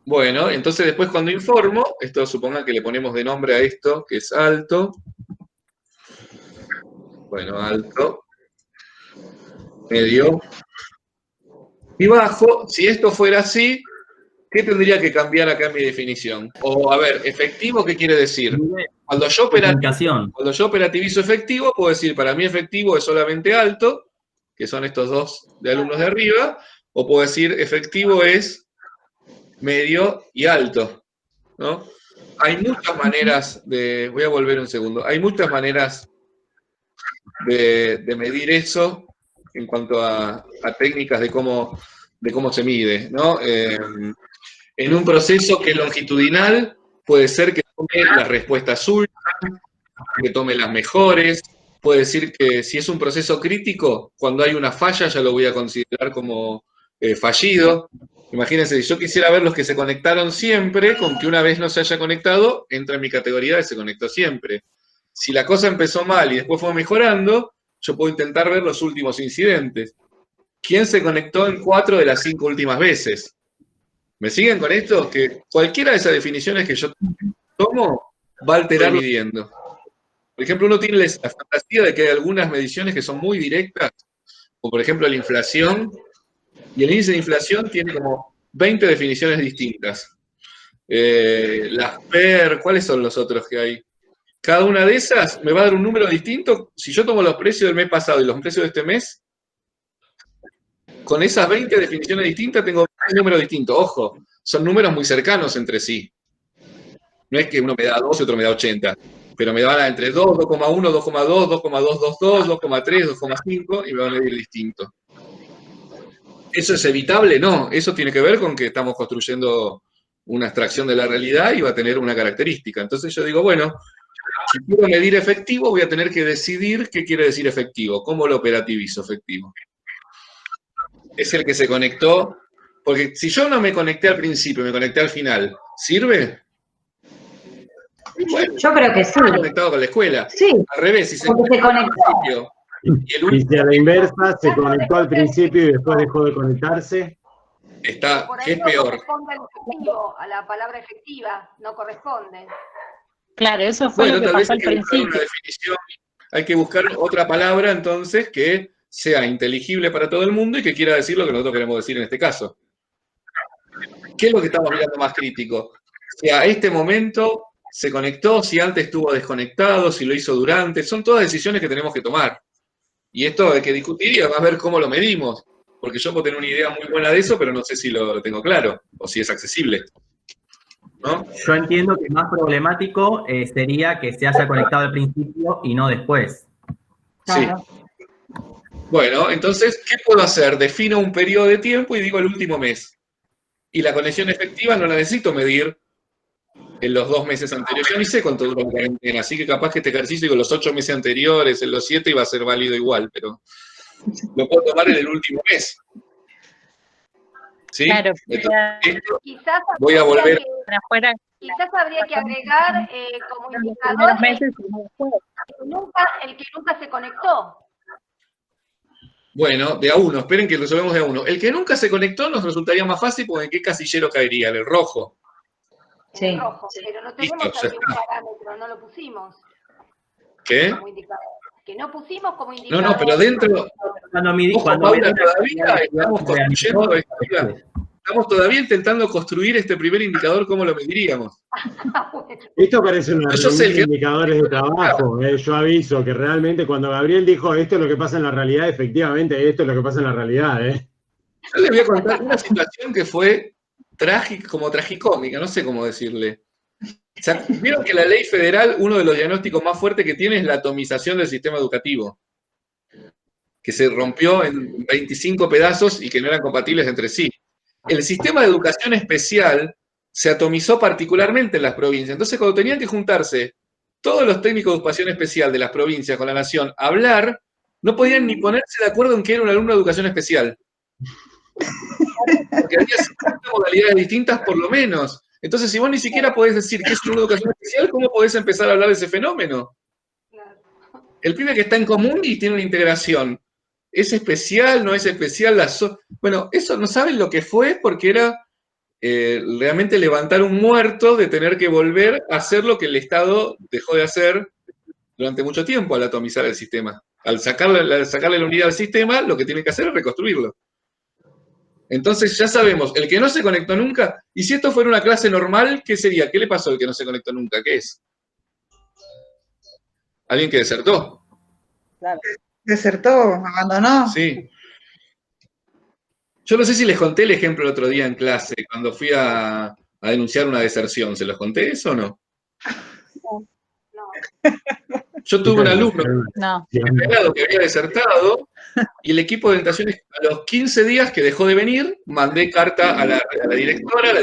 Bueno, entonces después cuando informo, esto supongan que le ponemos de nombre a esto, que es alto. Bueno, alto. Medio. Y bajo, si esto fuera así, ¿qué tendría que cambiar acá en mi definición? O, a ver, efectivo, ¿qué quiere decir? Cuando yo operativizo efectivo, puedo decir, para mí efectivo es solamente alto, que son estos dos de alumnos de arriba, o puedo decir, efectivo es medio y alto, ¿no? Hay muchas maneras de, voy a volver un segundo, hay muchas maneras de medir eso en cuanto a técnicas de cómo se mide, ¿no? En un proceso que es longitudinal, puede ser que tome las respuestas últimas, que tome las mejores, puede decir que si es un proceso crítico, cuando hay una falla ya lo voy a considerar como fallido. Imagínense, si yo quisiera ver los que se conectaron siempre, con que una vez no se haya conectado, entra en mi categoría de se conectó siempre. Si la cosa empezó mal y después fue mejorando, yo puedo intentar ver los últimos incidentes. ¿Quién se conectó en 4 de las 5 últimas veces? ¿Me siguen con esto? Que cualquiera de esas definiciones que yo tomo va a alterar midiendo. Por ejemplo, uno tiene la fantasía de que hay algunas mediciones que son muy directas, como por ejemplo la inflación, y el índice de inflación tiene como 20 definiciones distintas. Las PER, ¿cuáles son los otros que hay? Cada una de esas me va a dar un número distinto. Si yo tomo los precios del mes pasado y los precios de este mes, con esas 20 definiciones distintas tengo un número distinto. Ojo, son números muy cercanos entre sí. No es que uno me da 2 y otro me da 80, pero me van entre 2, 2,1, 2,2, 2,222, 2,3, 2,5 y me van a medir distinto. ¿Eso es evitable? No, eso tiene que ver con que estamos construyendo una abstracción de la realidad y va a tener una característica. Entonces yo digo, bueno, si quiero medir efectivo, voy a tener que decidir qué quiere decir efectivo, cómo lo operativizo efectivo. es el que se conectó. Porque si yo no me conecté al principio, me conecté al final, ¿sirve? Bueno, yo creo que sí. Estoy conectado con la escuela. Sí. Al revés, si se Porque se conectó al conectó. principio. Y si a la inversa se conectó al principio y después dejó de conectarse. Está, Por ¿qué ahí es no peor? corresponde al efectivo, a la palabra efectiva, no corresponde. Claro, eso fue Bueno, lo que tal vez pasó hay al que buscar una principio. definición, hay que buscar otra palabra entonces que sea inteligible para todo el mundo y que quiera decir lo que nosotros queremos decir en este caso. ¿Qué es lo que estamos mirando más crítico? Si a este momento se conectó, si antes estuvo desconectado, si lo hizo durante, son todas decisiones que tenemos que tomar. Y esto hay que discutir y además ver cómo lo medimos, porque yo puedo tener una idea muy buena de eso, pero no sé si lo tengo claro o si es accesible. ¿No? Yo entiendo que más problemático sería que se haya conectado al principio y no después. Claro. Sí. Bueno, entonces, ¿qué puedo hacer? Defino un periodo de tiempo y digo el último mes. Y la conexión efectiva no la necesito medir en los 2 meses anteriores. Yo ni sé cuánto dura la cuarentena, así que capaz que este ejercicio digo los 8 meses anteriores, en los 7 iba a ser válido igual, pero lo puedo tomar en el último mes. ¿Sí? Claro. Entonces, Quizás voy a volver. Quizás habría que agregar como indicador el que nunca se conectó. Bueno, de a uno, esperen que lo resolvemos de a uno. El que nunca se conectó nos resultaría más fácil porque ¿en qué casillero caería? ¿En el rojo? Sí. El rojo, pero no tenemos Listo, ahí un parámetro, no lo pusimos. ¿Qué? Como indicador. Que no pusimos como indicador. No, pero dentro. Ojo, Paula, todavía estamos construyendo. Estamos todavía intentando construir este primer indicador, ¿cómo lo mediríamos? Esto parece una reunión de indicadores de trabajo. Yo aviso que realmente cuando Gabriel dijo esto es lo que pasa en la realidad, efectivamente esto es lo que pasa en la realidad. Yo les voy a contar una situación que fue como tragicómica, no sé cómo decirle. O sea, vieron que la ley federal, uno de los diagnósticos más fuertes que tiene es la atomización del sistema educativo, que se rompió en 25 pedazos y que no eran compatibles entre sí. El sistema de educación especial se atomizó particularmente en las provincias. Entonces, cuando tenían que juntarse todos los técnicos de educación especial de las provincias con la nación a hablar, no podían ni ponerse de acuerdo en que era un alumno de educación especial. Porque había 50 modalidades distintas por lo menos. Entonces, si vos ni siquiera podés decir que es una educación especial, ¿cómo podés empezar a hablar de ese fenómeno? El pibe que está en común y tiene una integración. ¿Es especial? ¿No es especial? Bueno, eso no saben lo que fue porque era realmente levantar un muerto de tener que volver a hacer lo que el Estado dejó de hacer durante mucho tiempo al atomizar el sistema. Al sacarle la unidad al sistema, lo que tiene que hacer es reconstruirlo. Entonces ya sabemos, el que no se conectó nunca, y si esto fuera una clase normal, ¿qué sería? ¿Qué le pasó al que no se conectó nunca? ¿Qué es? ¿Alguien que desertó? Claro. Desertó, abandonó. Sí. Yo no sé si les conté el ejemplo el otro día en clase, cuando fui a denunciar una deserción. ¿Se los conté eso o no? Yo tuve un alumno que había desertado y el equipo de orientaciones a los 15 días que dejó de venir, mandé carta a la directora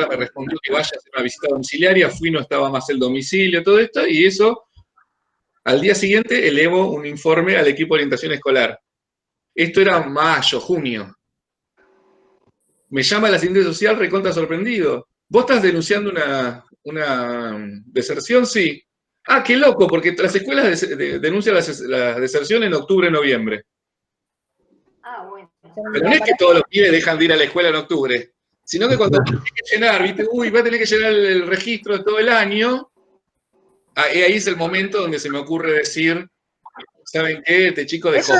me respondió que vaya a hacer una visita domiciliaria, fui, no estaba más el domicilio, todo esto, y eso, al día siguiente elevo un informe al equipo de orientación escolar. Esto era mayo, junio. Me llama la asistente social recontra sorprendido. ¿Vos estás denunciando una deserción? Sí. Ah, qué loco, porque las escuelas denuncian la deserción en octubre, noviembre. Ah, bueno. Pero no es que todos los pibes dejan de ir a la escuela en octubre, sino que cuando tienes que llenar, ¿viste? Uy, va a tener que llenar el registro de todo el año. Ahí es el momento donde se me ocurre decir, ¿saben qué? Este chico dejó.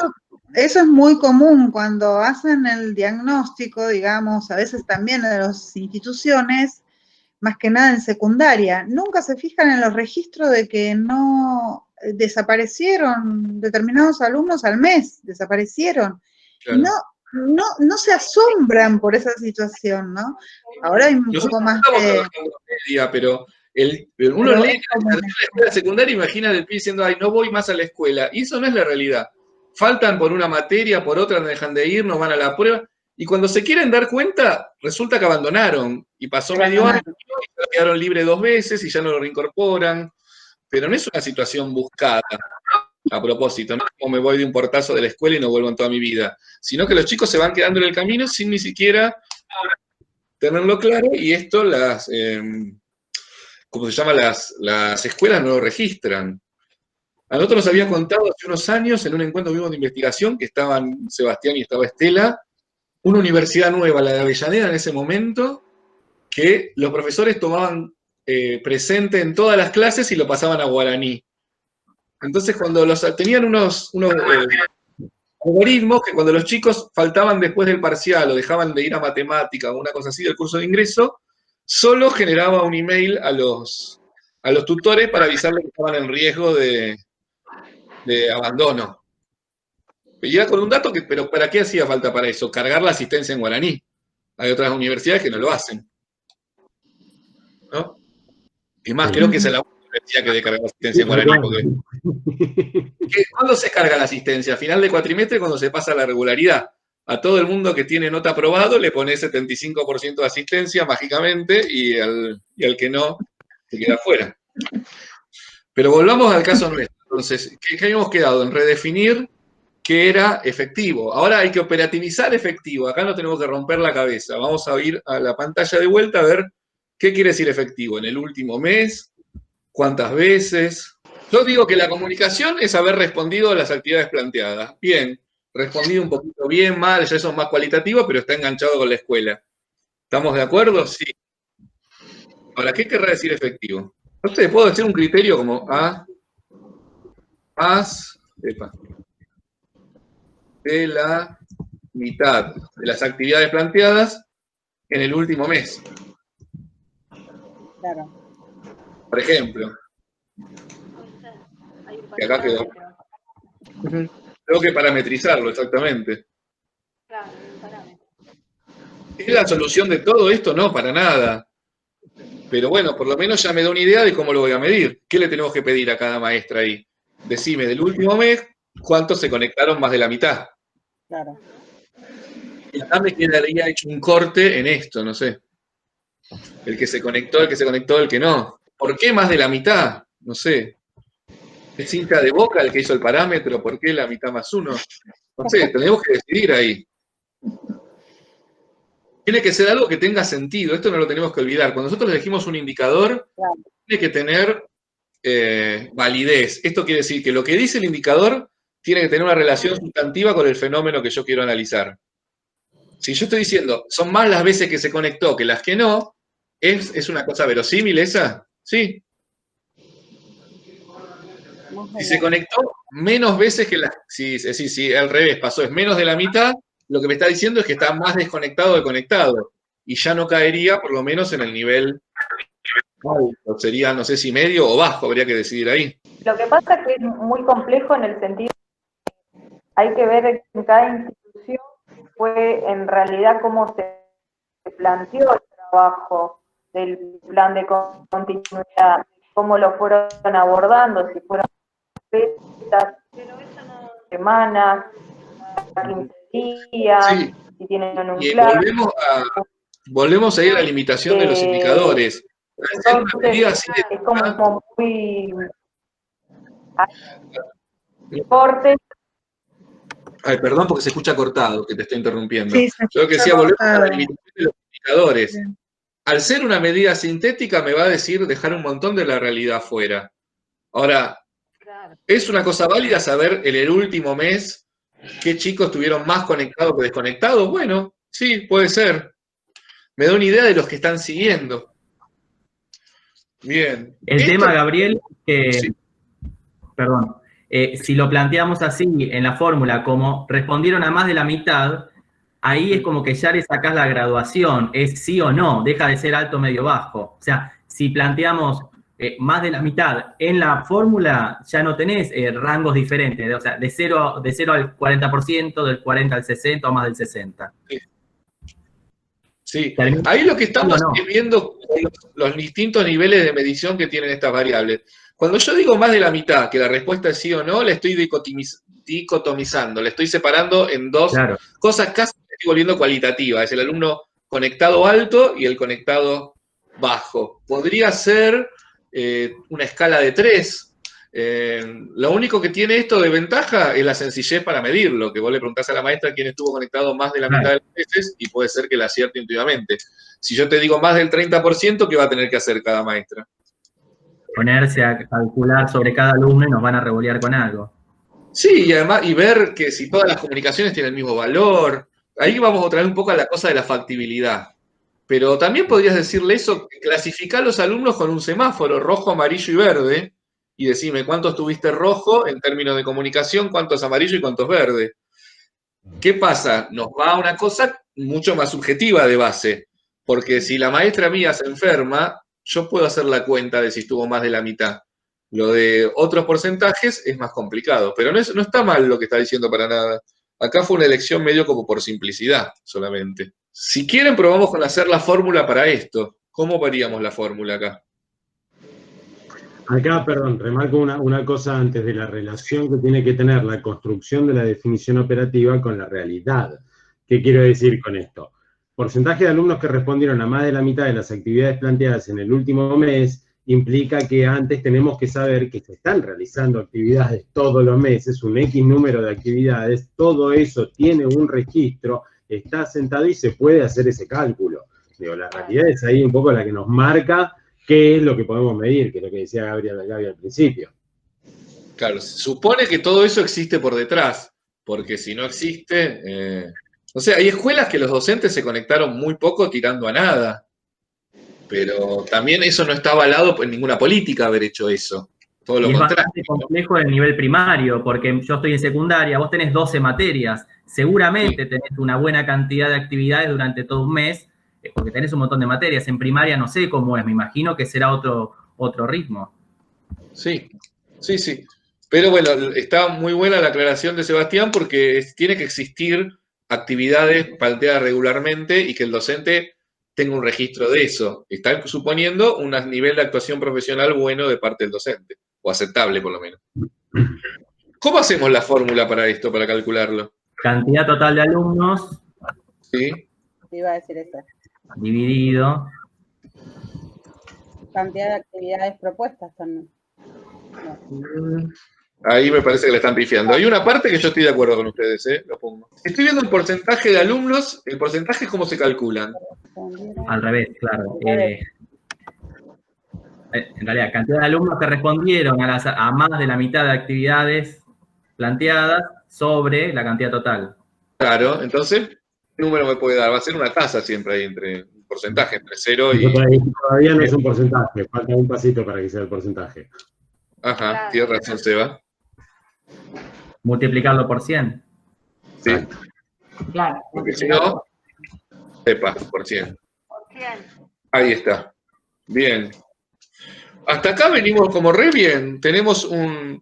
Eso es muy común cuando hacen el diagnóstico, digamos, a veces también de las instituciones, más que nada en secundaria, nunca se fijan en los registros de que no desaparecieron determinados alumnos al mes, desaparecieron. Claro. No se asombran por esa situación, ¿no? Ahora hay un poco más de... Pero uno lee la escuela secundaria, imagina al pibe diciendo, ay, no voy más a la escuela. Y eso no es la realidad. Faltan por una materia, por otra, no dejan de ir, no van a la prueba. Y cuando se quieren dar cuenta, resulta que abandonaron. Y pasó medio año, y quedaron libres 2 veces y ya no lo reincorporan. Pero no es una situación buscada. a propósito, no es como me voy de un portazo de la escuela y no vuelvo en toda mi vida, sino que los chicos se van quedando en el camino sin ni siquiera tenerlo claro, y esto ¿cómo se llama? Las escuelas no lo registran. A nosotros nos había contado hace unos años, en un encuentro vivo de investigación, que estaban Sebastián y estaba Estela, una universidad nueva, la de Avellaneda en ese momento, que los profesores tomaban presente en todas las clases y lo pasaban a guaraní. Entonces, cuando tenían unos algoritmos que cuando los chicos faltaban después del parcial o dejaban de ir a matemática o una cosa así del curso de ingreso, solo generaba un email a los tutores para avisarles que estaban en riesgo de abandono. Y era con un dato pero ¿para qué hacía falta para eso? Cargar la asistencia en guaraní. Hay otras universidades que no lo hacen, ¿no? Es más, creo que esa es la universidad que debe cargar la asistencia en guaraní. ¿Cuándo se carga la asistencia? A final de cuatrimestre, cuando se pasa la regularidad. A todo el mundo que tiene nota aprobado le pone 75% de asistencia mágicamente y al que no se queda fuera. Pero volvamos al caso nuestro. Entonces, ¿qué habíamos quedado? En redefinir qué era efectivo. Ahora hay que operativizar efectivo. Acá no tenemos que romper la cabeza. Vamos a ir a la pantalla de vuelta a ver qué quiere decir efectivo. ¿En el último mes? ¿Cuántas veces? Yo digo que la comunicación es haber respondido a las actividades planteadas. Bien, respondido un poquito bien, mal, ya eso es más cualitativo, pero está enganchado con la escuela. ¿Estamos de acuerdo? Sí. Ahora, ¿qué querrá decir efectivo? No sé, puedo decir un criterio como de la mitad de las actividades planteadas en el último mes. Claro. Por ejemplo. Que acá quedó. Tengo que parametrizarlo, exactamente. ¿Es la solución de todo esto? No, para nada. Pero bueno, por lo menos ya me da una idea de cómo lo voy a medir. ¿Qué le tenemos que pedir a cada maestra ahí? Decime, del último mes, ¿cuántos se conectaron más de la mitad? Claro. Y acá me quedaría hecho un corte en esto, no sé. El que se conectó, el que no. ¿Por qué más de la mitad? No sé. ¿Es hincha de Boca el que hizo el parámetro? ¿Por qué la mitad más uno? No sé, tenemos que decidir ahí. Tiene que ser algo que tenga sentido, esto no lo tenemos que olvidar. Cuando nosotros elegimos un indicador, tiene que tener validez. Esto quiere decir que lo que dice el indicador tiene que tener una relación sustantiva con el fenómeno que yo quiero analizar. Si yo estoy diciendo, son más las veces que se conectó que las que no, ¿es una cosa verosímil esa? Sí. Si se conectó menos veces que las... Si al revés pasó, es menos de la mitad, lo que me está diciendo es que está más desconectado de conectado. Y ya no caería, por lo menos, en el nivel alto. Sería, no sé si medio o bajo, habría que decidir ahí. Lo que pasa es que es muy complejo en el sentido que hay que ver en cada institución fue en realidad cómo se planteó el trabajo del plan de continuidad, cómo lo fueron abordando, si fueron semanas, 15 días, sí. Si tienen un y plan. Volvemos a ir a la limitación de los indicadores. Entonces, es como muy corte. Ay, perdón porque se escucha cortado, que te estoy interrumpiendo. Sí, Yo lo que decía, volvemos a la cortado. limitación de los indicadores. Bien. Al ser una medida sintética me va a decir dejar un montón de la realidad fuera. Ahora, ¿es una cosa válida saber en el último mes qué chicos estuvieron más conectados que desconectados? Bueno, sí, puede ser. Me da una idea de los que están siguiendo. Bien. El tema, Gabriel, Sí. perdón, si lo planteamos así en la fórmula, como respondieron a más de la mitad, ahí es como que ya le sacás la graduación, es sí o no, deja de ser alto, medio, bajo. O sea, si planteamos más de la mitad en la fórmula, ya no tenés rangos diferentes, o sea, de 0 al 40%, del 40 al 60 o más del 60. Sí, ahí lo que estamos es viendo los distintos niveles de medición que tienen estas variables. Cuando yo digo más de la mitad, que la respuesta es sí o no, la estoy dicotomizando, la estoy separando en dos cosas, casi me estoy volviendo cualitativa, es el alumno conectado alto y el conectado bajo. Podría ser una escala de 3, Lo único que tiene esto de ventaja es la sencillez para medirlo, que vos le preguntás a la maestra quién estuvo conectado más de la mitad de las veces y puede ser que la acierte intuitivamente. Si yo te digo más del 30%, ¿qué va a tener que hacer cada maestra? Ponerse a calcular sobre cada alumno y nos van a revolear con algo. Sí, y además, y ver que si todas las comunicaciones tienen el mismo valor. Ahí vamos otra vez un poco a la cosa de la factibilidad. Pero también podrías decirle eso, clasificar a los alumnos con un semáforo, rojo, amarillo y verde, y decime cuántos tuviste rojo en términos de comunicación, cuántos amarillo y cuántos verde. ¿Qué pasa? Nos va a una cosa mucho más subjetiva de base, porque si la maestra mía se enferma, yo puedo hacer la cuenta de si estuvo más de la mitad. Lo de otros porcentajes es más complicado, pero no está mal lo que está diciendo para nada. Acá fue una elección medio como por simplicidad solamente. Si quieren, probamos con hacer la fórmula para esto. ¿Cómo varíamos la fórmula acá? Acá, perdón, remarco una cosa antes de la relación que tiene que tener la construcción de la definición operativa con la realidad. ¿Qué quiero decir con esto? Porcentaje de alumnos que respondieron a más de la mitad de las actividades planteadas en el último mes implica que antes tenemos que saber que se están realizando actividades todos los meses, un X número de actividades, todo eso tiene un registro, está sentado y se puede hacer ese cálculo. Digo, la realidad es ahí un poco la que nos marca qué es lo que podemos medir, que es lo que decía Gaby al principio. Claro, se supone que todo eso existe por detrás, porque si no existe... O sea, hay escuelas que los docentes se conectaron muy poco tirando a nada, pero también eso no está avalado en ninguna política haber hecho eso. Todo lo y es contrario. bastante complejo en el nivel primario, porque yo estoy en secundaria, vos tenés 12 materias, seguramente tenés una buena cantidad de actividades durante todo un mes, porque tenés un montón de materias. En primaria no sé cómo es, me imagino que será otro ritmo. Sí, sí, sí. Pero bueno, está muy buena la aclaración de Sebastián porque tiene que existir actividades planteadas regularmente y que el docente tenga un registro de eso. Está suponiendo un nivel de actuación profesional bueno de parte del docente, o aceptable por lo menos. ¿Cómo hacemos la fórmula para esto, para calcularlo? Cantidad total de alumnos. Sí. Iba a decir eso. Dividido. Cantidad de actividades propuestas también. No. Ahí me parece que le están pifiando. Hay una parte que yo estoy de acuerdo con ustedes, lo pongo. Estoy viendo el porcentaje de alumnos. ¿El porcentaje cómo se calculan? Al revés, claro. En realidad, cantidad de alumnos que respondieron a más de la mitad de actividades planteadas sobre la cantidad total. Claro, entonces, ¿qué número me puede dar? Va a ser una tasa siempre ahí entre un porcentaje, entre 0 y... Todavía no es un porcentaje, falta un pasito para que sea el porcentaje. Ajá, tiene razón, Seba. Multiplicarlo por 100. Sí. Claro. Porque si no, sepa, por 100. Ahí está. Bien. Hasta acá venimos como re bien. Tenemos un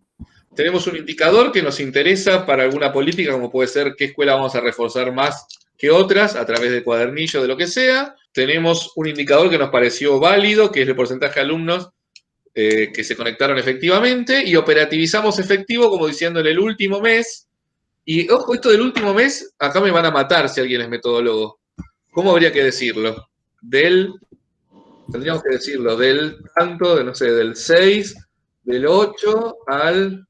indicador que nos interesa para alguna política, como puede ser qué escuela vamos a reforzar más que otras, a través de cuadernillo, de lo que sea. Tenemos un indicador que nos pareció válido, que es el porcentaje de alumnos que se conectaron efectivamente, y operativizamos efectivo como diciendo en el último mes. Y ojo, esto del último mes, acá me van a matar si alguien es metodólogo. ¿Cómo habría que decirlo? Tendríamos que decirlo, del tanto, no sé, del 6, del 8 al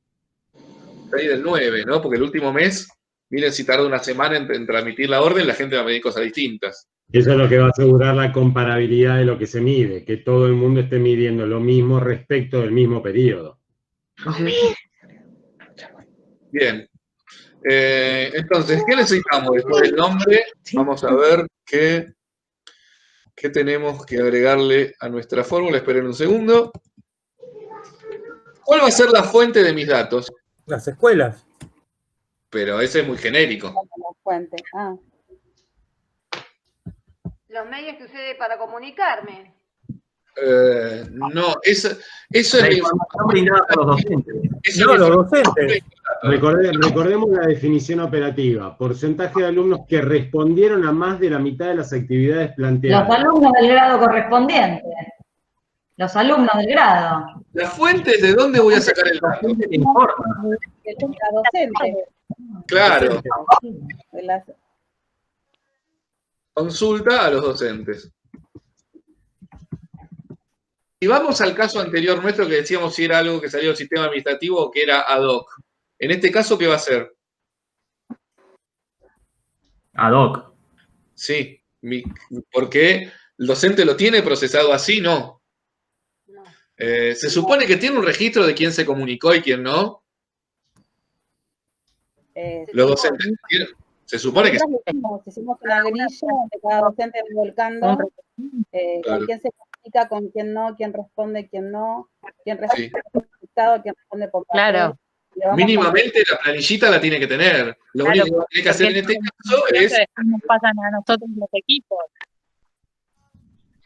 6 del 9, ¿no? Porque el último mes, miren si tarda una semana en transmitir la orden, la gente va a medir cosas distintas. Eso es lo que va a asegurar la comparabilidad de lo que se mide, que todo el mundo esté midiendo lo mismo respecto del mismo periodo. Bien. Entonces, ¿qué necesitamos después del nombre? Vamos a ver qué tenemos que agregarle a nuestra fórmula. Esperen un segundo. ¿Cuál va a ser la fuente de mis datos? Las escuelas. Pero ese es muy genérico. La fuente. Ah. Los medios que usé para comunicarme. No, eso es la información brindada por los docentes. No, los docentes. Recordemos la definición operativa. Porcentaje de alumnos que respondieron a más de la mitad de las actividades planteadas. Los alumnos del grado correspondiente. Los alumnos del grado. ¿La fuente de dónde voy a sacar el dato? La docente. Claro. Consulta a los docentes. Si vamos al caso anterior nuestro que decíamos si era algo que salió del sistema administrativo o que era ad hoc, en este caso, ¿qué va a ser? Ad hoc. Sí, porque el docente lo tiene procesado así, ¿no? Se supone que tiene un registro de quién se comunicó y quién no. Los docentes tienen. Se supone que hicimos una grilla de cada docente volcando con quién se comunica, con quién no, quién responde, quién no, quién responde por dictado, quién responde por papel. Claro. Mínimamente la planillita la tiene que tener. Lo único que tiene que hacer en este caso es. Nos pasan a nosotros los equipos.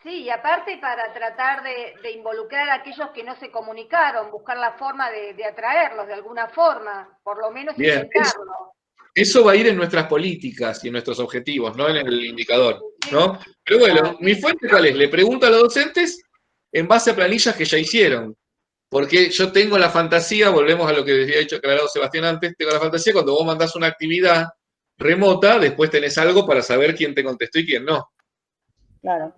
Sí, y aparte para tratar de involucrar a aquellos que no se comunicaron, buscar la forma de atraerlos de alguna forma, por lo menos Bien, intentarlo. Eso va a ir en nuestras políticas y en nuestros objetivos, no en el indicador, ¿no? Pero bueno, ¿mi fuente cuál es? Le pregunto a los docentes en base a planillas que ya hicieron. Porque yo tengo la fantasía, volvemos a lo que había dicho aclarado Sebastián antes, tengo la fantasía cuando vos mandás una actividad remota, después tenés algo para saber quién te contestó y quién no. Claro.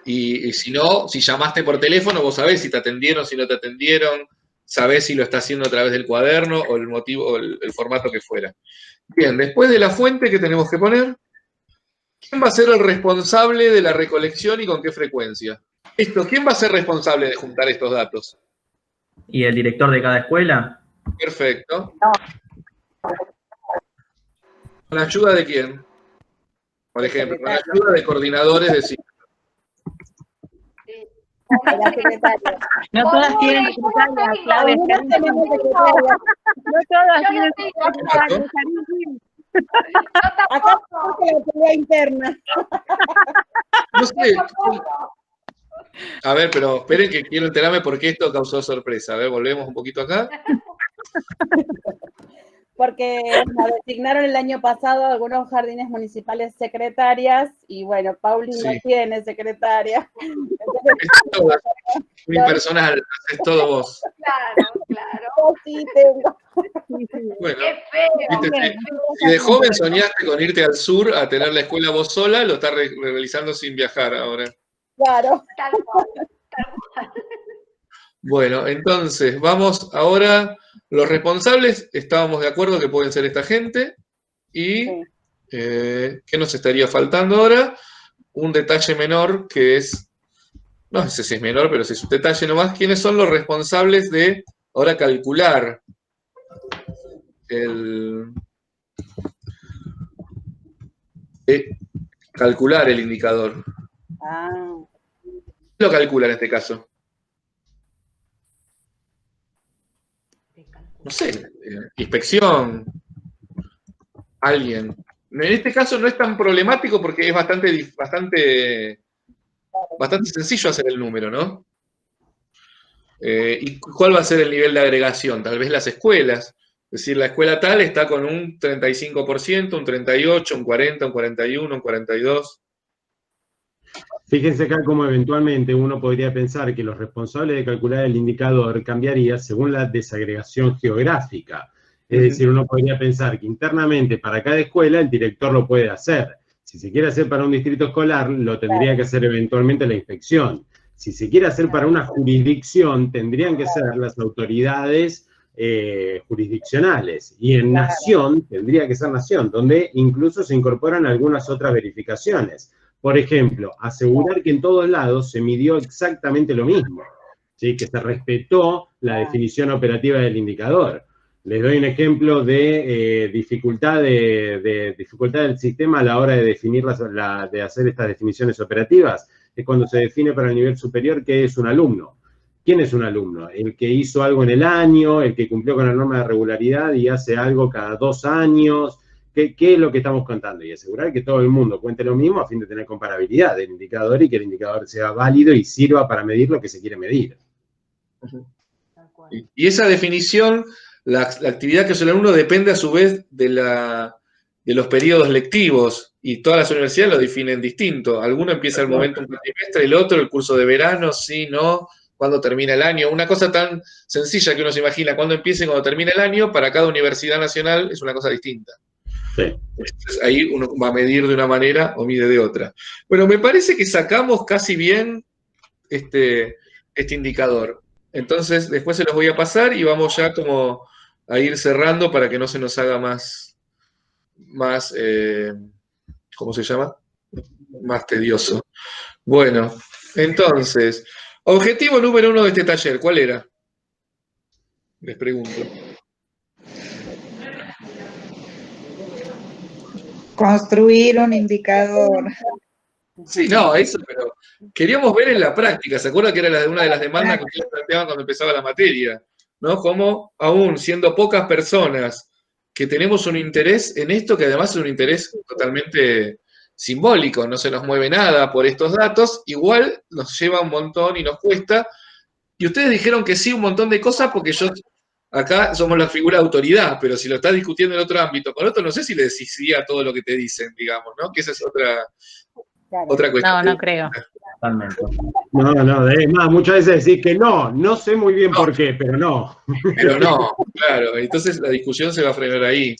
Y si no, si llamaste por teléfono, vos sabés si te atendieron, si no te atendieron, sabés si lo está haciendo a través del cuaderno o el motivo o el formato que fuera. Bien, después de la fuente, ¿qué tenemos que poner? ¿Quién va a ser el responsable de la recolección y con qué frecuencia? ¿Quién va a ser responsable de juntar estos datos? ¿Y el director de cada escuela? Perfecto. ¿Con ayuda de quién? Por ejemplo, con ayuda de coordinadores de ciclo. No todas tienen secretaria, Claudia. No todas tienen secretaria. Acá tenemos la pelea interna. No sé. A ver, pero esperen que quiero enterarme por qué esto causó sorpresa. A ver, volvemos un poquito acá. Porque designaron el año pasado algunos jardines municipales secretarias y bueno, Pauli no tiene secretaria. Entonces, muy personal, haces todo vos. Claro, claro. Yo sí tengo. Bueno, qué feo. ¿viste? Si de joven soñaste con irte al sur a tener la escuela vos sola, lo estás realizando sin viajar ahora. Claro. Tal cual, tal cual. Bueno, entonces, vamos ahora. Los responsables, estábamos de acuerdo que pueden ser esta gente. Y, ¿qué nos estaría faltando ahora? Un detalle menor que es, no sé si es menor, pero si es un detalle nomás, ¿quiénes son los responsables de ahora calcular el indicador? ¿Quién lo calcula en este caso? No sé, inspección, alguien. En este caso no es tan problemático porque es bastante sencillo hacer el número, ¿no? ¿Y cuál va a ser el nivel de agregación? Tal vez las escuelas. Es decir, la escuela tal está con un 35%, un 38%, un 40%, un 41%, un 42%. Fíjense acá cómo eventualmente uno podría pensar que los responsables de calcular el indicador cambiaría según la desagregación geográfica. Es decir, uno podría pensar que internamente para cada escuela el director lo puede hacer. Si se quiere hacer para un distrito escolar, lo tendría que hacer eventualmente la inspección. Si se quiere hacer para una jurisdicción, tendrían que ser las autoridades jurisdiccionales. Y en nación, tendría que ser nación, donde incluso se incorporan algunas otras verificaciones. Por ejemplo, asegurar que en todos lados se midió exactamente lo mismo, ¿sí? Que se respetó la definición operativa del indicador. Les doy un ejemplo de dificultad del sistema a la hora de definir de hacer estas definiciones operativas. Es cuando se define para el nivel superior qué es un alumno. ¿Quién es un alumno? El que hizo algo en el año, el que cumplió con la norma de regularidad y hace algo cada 2 años. ¿Qué es lo que estamos contando? Y asegurar que todo el mundo cuente lo mismo a fin de tener comparabilidad del indicador y que el indicador sea válido y sirva para medir lo que se quiere medir. Y esa definición, la actividad que hace el alumno depende a su vez de los periodos lectivos y todas las universidades lo definen distinto. Alguno empieza el momento un trimestre, el otro el curso de verano, sí, no, cuándo termina el año. Una cosa tan sencilla que uno se imagina cuándo empieza y cuándo termina el año, para cada universidad nacional es una cosa distinta. Sí. Entonces ahí uno va a medir de una manera o mide de otra. Bueno, me parece que sacamos casi bien este indicador. Entonces, después se los voy a pasar y vamos ya como a ir cerrando para que no se nos haga más ¿cómo se llama? Más tedioso. Bueno, entonces, objetivo número 1 de este taller, ¿cuál era? Les pregunto. Construir un indicador. Sí, no, eso, pero queríamos ver en la práctica. ¿Se acuerdan que era una de las demandas que ustedes planteaban cuando empezaba la materia? ¿No? Como aún siendo pocas personas que tenemos un interés en esto, que además es un interés totalmente simbólico, no se nos mueve nada por estos datos, igual nos lleva un montón y nos cuesta. Y ustedes dijeron que sí, un montón de cosas, porque acá somos la figura de autoridad, pero si lo estás discutiendo en otro ámbito con otro, no sé si le decís sí a todo lo que te dicen, digamos, ¿no? Que esa es otra cuestión. No creo. Totalmente. No, es más, muchas veces decís que no sé muy bien por qué, pero no. Pero no, claro, entonces la discusión se va a frenar ahí.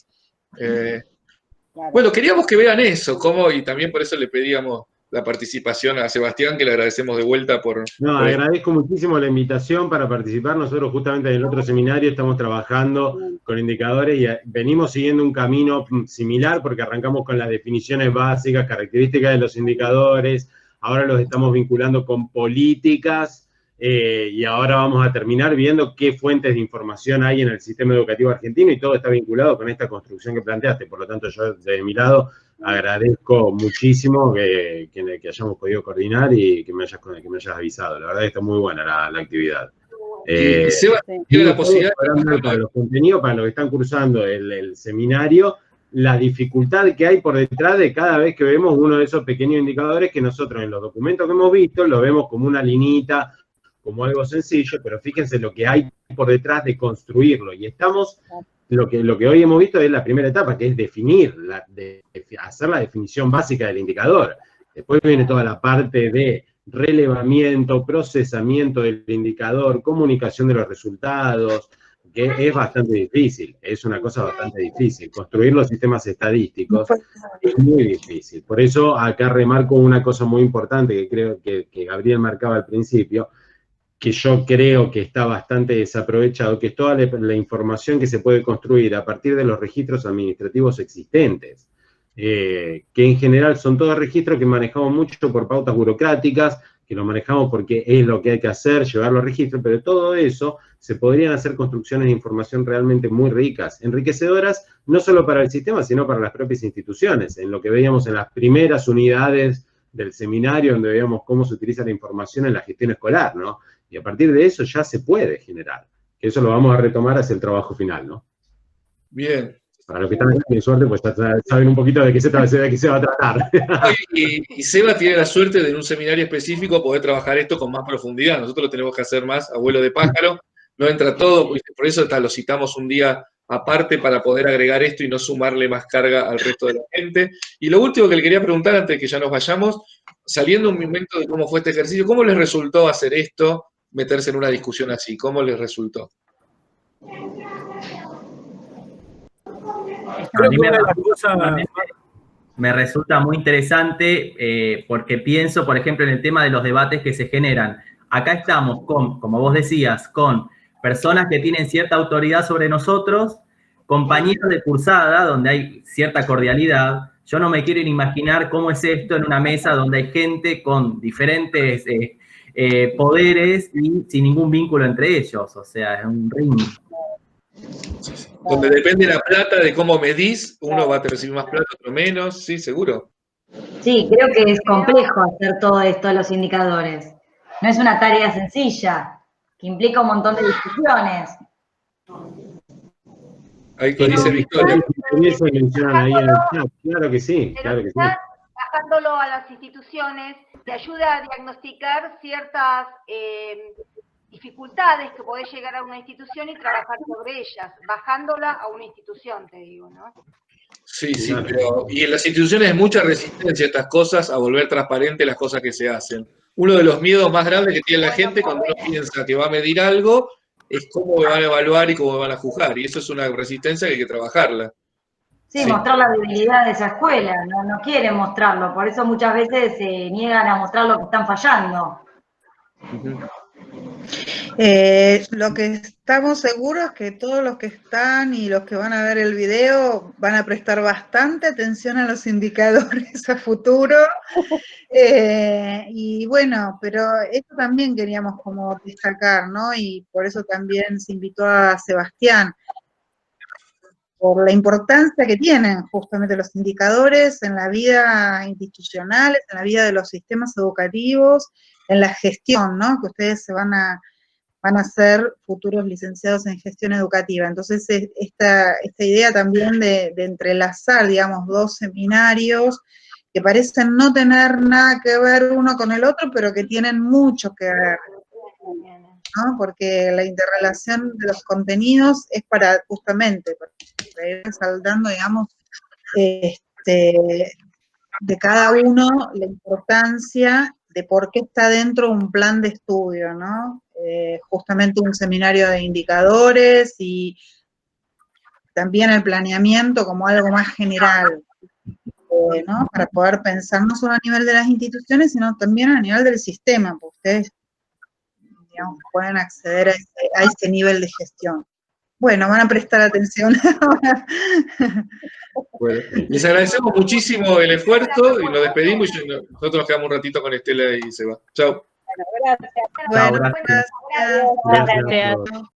Bueno, queríamos que vean eso, y también por eso le pedíamos la participación a Sebastián, que le agradecemos de vuelta por... No, agradezco muchísimo la invitación para participar. Nosotros justamente en el otro seminario estamos trabajando con indicadores y venimos siguiendo un camino similar porque arrancamos con las definiciones básicas, características de los indicadores, ahora los estamos vinculando con políticas y ahora vamos a terminar viendo qué fuentes de información hay en el sistema educativo argentino y todo está vinculado con esta construcción que planteaste. Por lo tanto, yo de mi lado agradezco muchísimo que hayamos podido coordinar y que me hayas avisado. La verdad que está muy buena la actividad. Tiene la posibilidad para los contenidos, para los que están cursando el seminario, la dificultad que hay por detrás de cada vez que vemos uno de esos pequeños indicadores que nosotros en los documentos que hemos visto lo vemos como una linita, como algo sencillo, pero fíjense lo que hay por detrás de construirlo. Y lo que hoy hemos visto es la primera etapa, que es definir, hacer la definición básica del indicador. Después viene toda la parte de relevamiento, procesamiento del indicador, comunicación de los resultados, que es bastante difícil, es una cosa bastante difícil. Construir los sistemas estadísticos es muy difícil. Por eso acá remarco una cosa muy importante que creo que Gabriel marcaba al principio, que yo creo que está bastante desaprovechado, que es toda la información que se puede construir a partir de los registros administrativos existentes, que en general son todos registros que manejamos mucho por pautas burocráticas, que lo manejamos porque es lo que hay que hacer, llevar los registros, pero todo eso se podrían hacer construcciones de información realmente muy ricas, enriquecedoras, no solo para el sistema, sino para las propias instituciones, en lo que veíamos en las primeras unidades del seminario, donde veíamos cómo se utiliza la información en la gestión escolar, ¿no? Y a partir de eso ya se puede generar, que eso lo vamos a retomar hacia el trabajo final, ¿no? Bien. Para los que están en suerte, pues saben un poquito de qué se va a tratar. Y Seba tiene la suerte de en un seminario específico poder trabajar esto con más profundidad. Nosotros lo tenemos que hacer más a vuelo de pájaro. No entra todo, por eso lo citamos un día aparte para poder agregar esto y no sumarle más carga al resto de la gente. Y lo último que le quería preguntar antes de que ya nos vayamos, saliendo un momento de cómo fue este ejercicio, ¿cómo les resultó hacer esto, meterse en una discusión así? ¿Cómo les resultó? A mí me resulta muy interesante porque pienso, por ejemplo, en el tema de los debates que se generan. Acá estamos con, como vos decías, con personas que tienen cierta autoridad sobre nosotros, compañeros de cursada, donde hay cierta cordialidad. Yo no me quiero ni imaginar cómo es esto en una mesa donde hay gente con diferentes poderes y sin ningún vínculo entre ellos. O sea, es un ring. Donde depende la plata de cómo medís, uno va a recibir más plata, otro menos, sí, seguro. Sí, creo que es complejo hacer todo esto de los indicadores. No es una tarea sencilla, que implica un montón de discusiones. Ahí que dice Victoria. Eso mencionan ahí en el chat. Claro que sí, claro que sí. Bajándolo a las instituciones, te ayuda a diagnosticar ciertas dificultades que podés llegar a una institución y trabajar sobre ellas, bajándola a una institución, te digo, ¿no? Sí, sí, pero y en las instituciones hay mucha resistencia a estas cosas, a volver transparente las cosas que se hacen. Uno de los miedos más grandes que tiene la gente cuando uno piensa que va a medir algo es cómo me van a evaluar y cómo me van a juzgar, y eso es una resistencia que hay que trabajarla. Sí, mostrar la debilidad de esa escuela, no quieren mostrarlo, por eso muchas veces se niegan a mostrar lo que están fallando. Lo que estamos seguros es que todos los que están y los que van a ver el video van a prestar bastante atención a los indicadores a futuro. Y bueno, pero eso también queríamos como destacar, ¿no? Y por eso también se invitó a Sebastián, por la importancia que tienen justamente los indicadores en la vida institucional, en la vida de los sistemas educativos, en la gestión, ¿no? Que ustedes van a ser futuros licenciados en gestión educativa. Entonces, esta idea también de entrelazar, digamos, dos seminarios que parecen no tener nada que ver uno con el otro, pero que tienen mucho que ver, ¿no? Porque la interrelación de los contenidos es para justamente, para ir resaltando, digamos, de cada uno la importancia de por qué está dentro de un plan de estudio, ¿no? Justamente un seminario de indicadores y también el planeamiento como algo más general, ¿no? Para poder pensar no solo a nivel de las instituciones, sino también a nivel del sistema, porque ustedes, digamos, pueden acceder a ese nivel de gestión. Bueno, van a prestar atención ahora. Bueno, les agradecemos muchísimo el esfuerzo y nos despedimos y nosotros nos quedamos un ratito con Estela y Seba. Chao. Bueno, gracias. Bueno, Chao, gracias. gracias. Gracias.